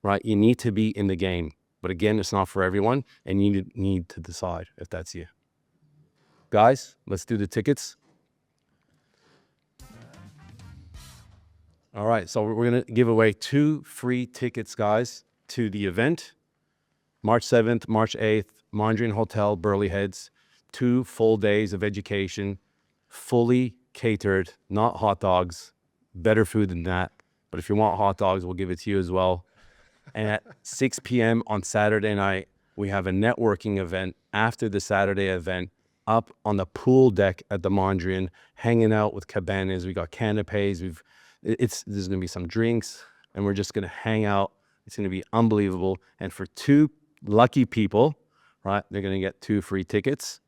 right? You need to be in the game. But again, it's not for everyone, and you need to decide if that's you. Guys, let's do the tickets. All right, so we're going to give away 2 free tickets, guys, to the event. March 7th, March 8th, Mondrian Hotel, Burley Heads. 2 full days of education, fully catered, not hot dogs. Better food than that. But if you want hot dogs, we'll give it to you as well. And at 6 p.m. on Saturday night, we have a networking event after the Saturday event up on the pool deck at the Mondrian, hanging out with cabanas. We got canapes. There's going to be some drinks, and we're just going to hang out. It's going to be unbelievable. And for 2 lucky people, right, they're going to get 2 free tickets.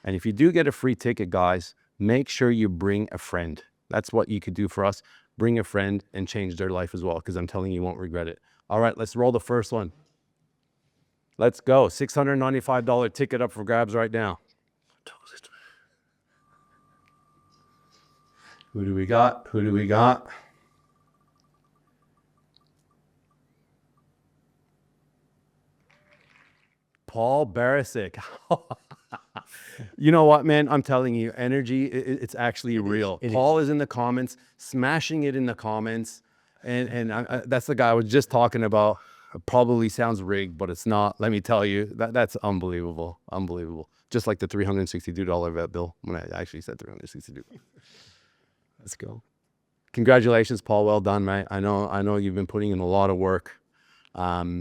And if you do get a free ticket, guys, make sure you bring a friend. That's what you could do for us. Bring a friend and change their life as well, because I'm telling you, you won't regret it. All right, let's roll the first one. Let's go. $695 ticket up for grabs right now. Who do we got? Who do we got? Paul Barisic. You know what, man? I'm telling you, energy, it's actually real. Paul is in the comments, smashing it in the comments. And that's the guy I was just talking about. It probably sounds rigged, but it's not. Let me tell you, that's unbelievable. Unbelievable. Just like the $362 vet bill when I actually said $362. Let's go. Congratulations, Paul. Well done, mate. I know you've been putting in a lot of work. Yeah,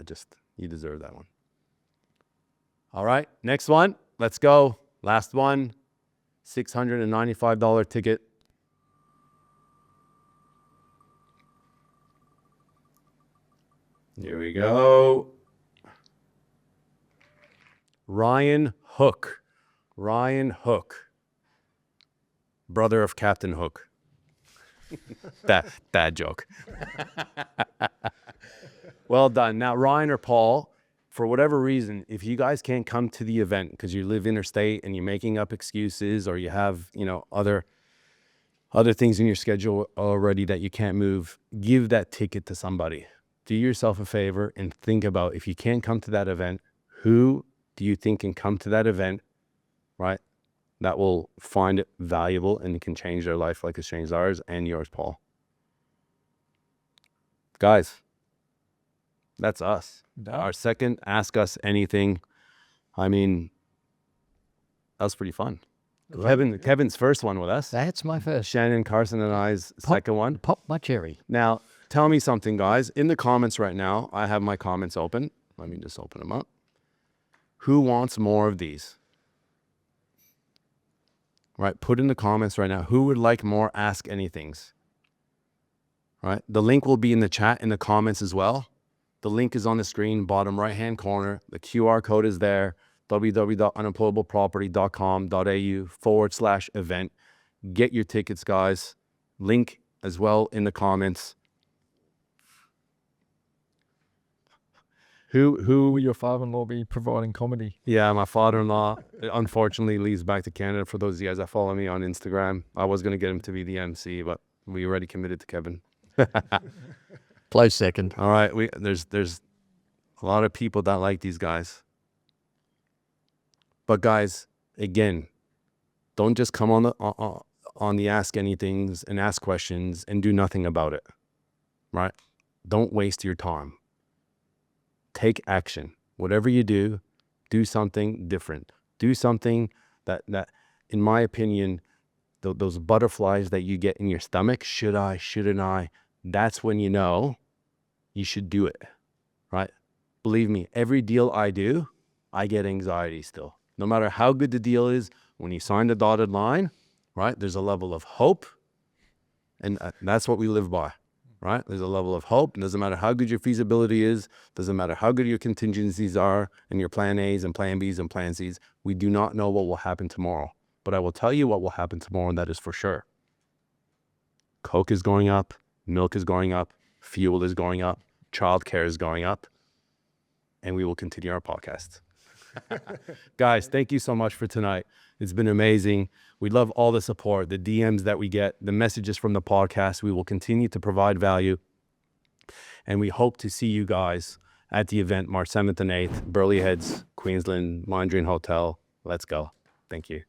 just you deserve that one. All right, next one. Let's go. Last one. $695 ticket. Here we go. Ryan Hook. Ryan Hook. Brother of Captain Hook. Bad joke. Well done. Now, Ryan or Paul, for whatever reason, if you guys can't come to the event because you live interstate and you're making up excuses, or you have, other things in your schedule already that you can't move, give that ticket to somebody. Do yourself a favor and think about, if you can't come to that event, who do you think can come to that event, right? That will find it valuable and it can change their life like it's changed ours and yours, Paul. Guys, that's us. Our second Ask Us Anything. I mean, that was pretty fun. Kevin's first one with us. That's my first. Shannon, Carson, and I's second one. Pop my cherry. Now, tell me something, guys. In the comments right now, I have my comments open. Let me just open them up. Who wants more of these? Right, put in the comments right now. Who would like more Ask Anythings? Right, the link will be in the chat, in the comments as well. The link is on the screen, bottom right-hand corner. The QR code is there, www.unemployableproperty.com.au/event. Get your tickets, guys. Link as well in the comments. Who Will your father-in-law be providing comedy? Yeah, my father-in-law unfortunately leaves back to Canada. For those of you guys that follow me on Instagram, I was going to get him to be the MC, but we already committed to Kevin. Close second. All right, there's a lot of people that like these guys. But guys, again, don't just come on the Ask Anythings and ask questions and do nothing about it. Right? Don't waste your time. Take action. Whatever you do something different. Do something that in my opinion, those butterflies that you get in your stomach, should I, shouldn't I, that's when you know you should do it, right? Believe me, every deal I do, I get anxiety still. No matter how good the deal is, when you sign the dotted line, right, there's a level of hope, and that's what we live by, right? There's a level of hope. It doesn't matter how good your feasibility is, doesn't matter how good your contingencies are, and your plan A's and plan B's and plan C's. We do not know what will happen tomorrow, but I will tell you what will happen tomorrow, and that is for sure. Coke is going up. Milk is going up, fuel is going up, childcare is going up, and we will continue our podcast. Guys, thank you so much for tonight. It's been amazing. We love all the support, the DMs that we get, the messages from the podcast. We will continue to provide value. And we hope to see you guys at the event, March 7th and 8th, Burleigh Heads, Queensland, Mandarin Hotel. Let's go. Thank you.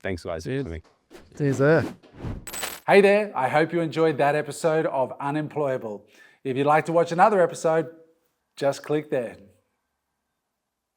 Thanks, guys. For coming. Cheers there. Hey there, I hope you enjoyed that episode of Unemployable. If you'd like to watch another episode, just click there.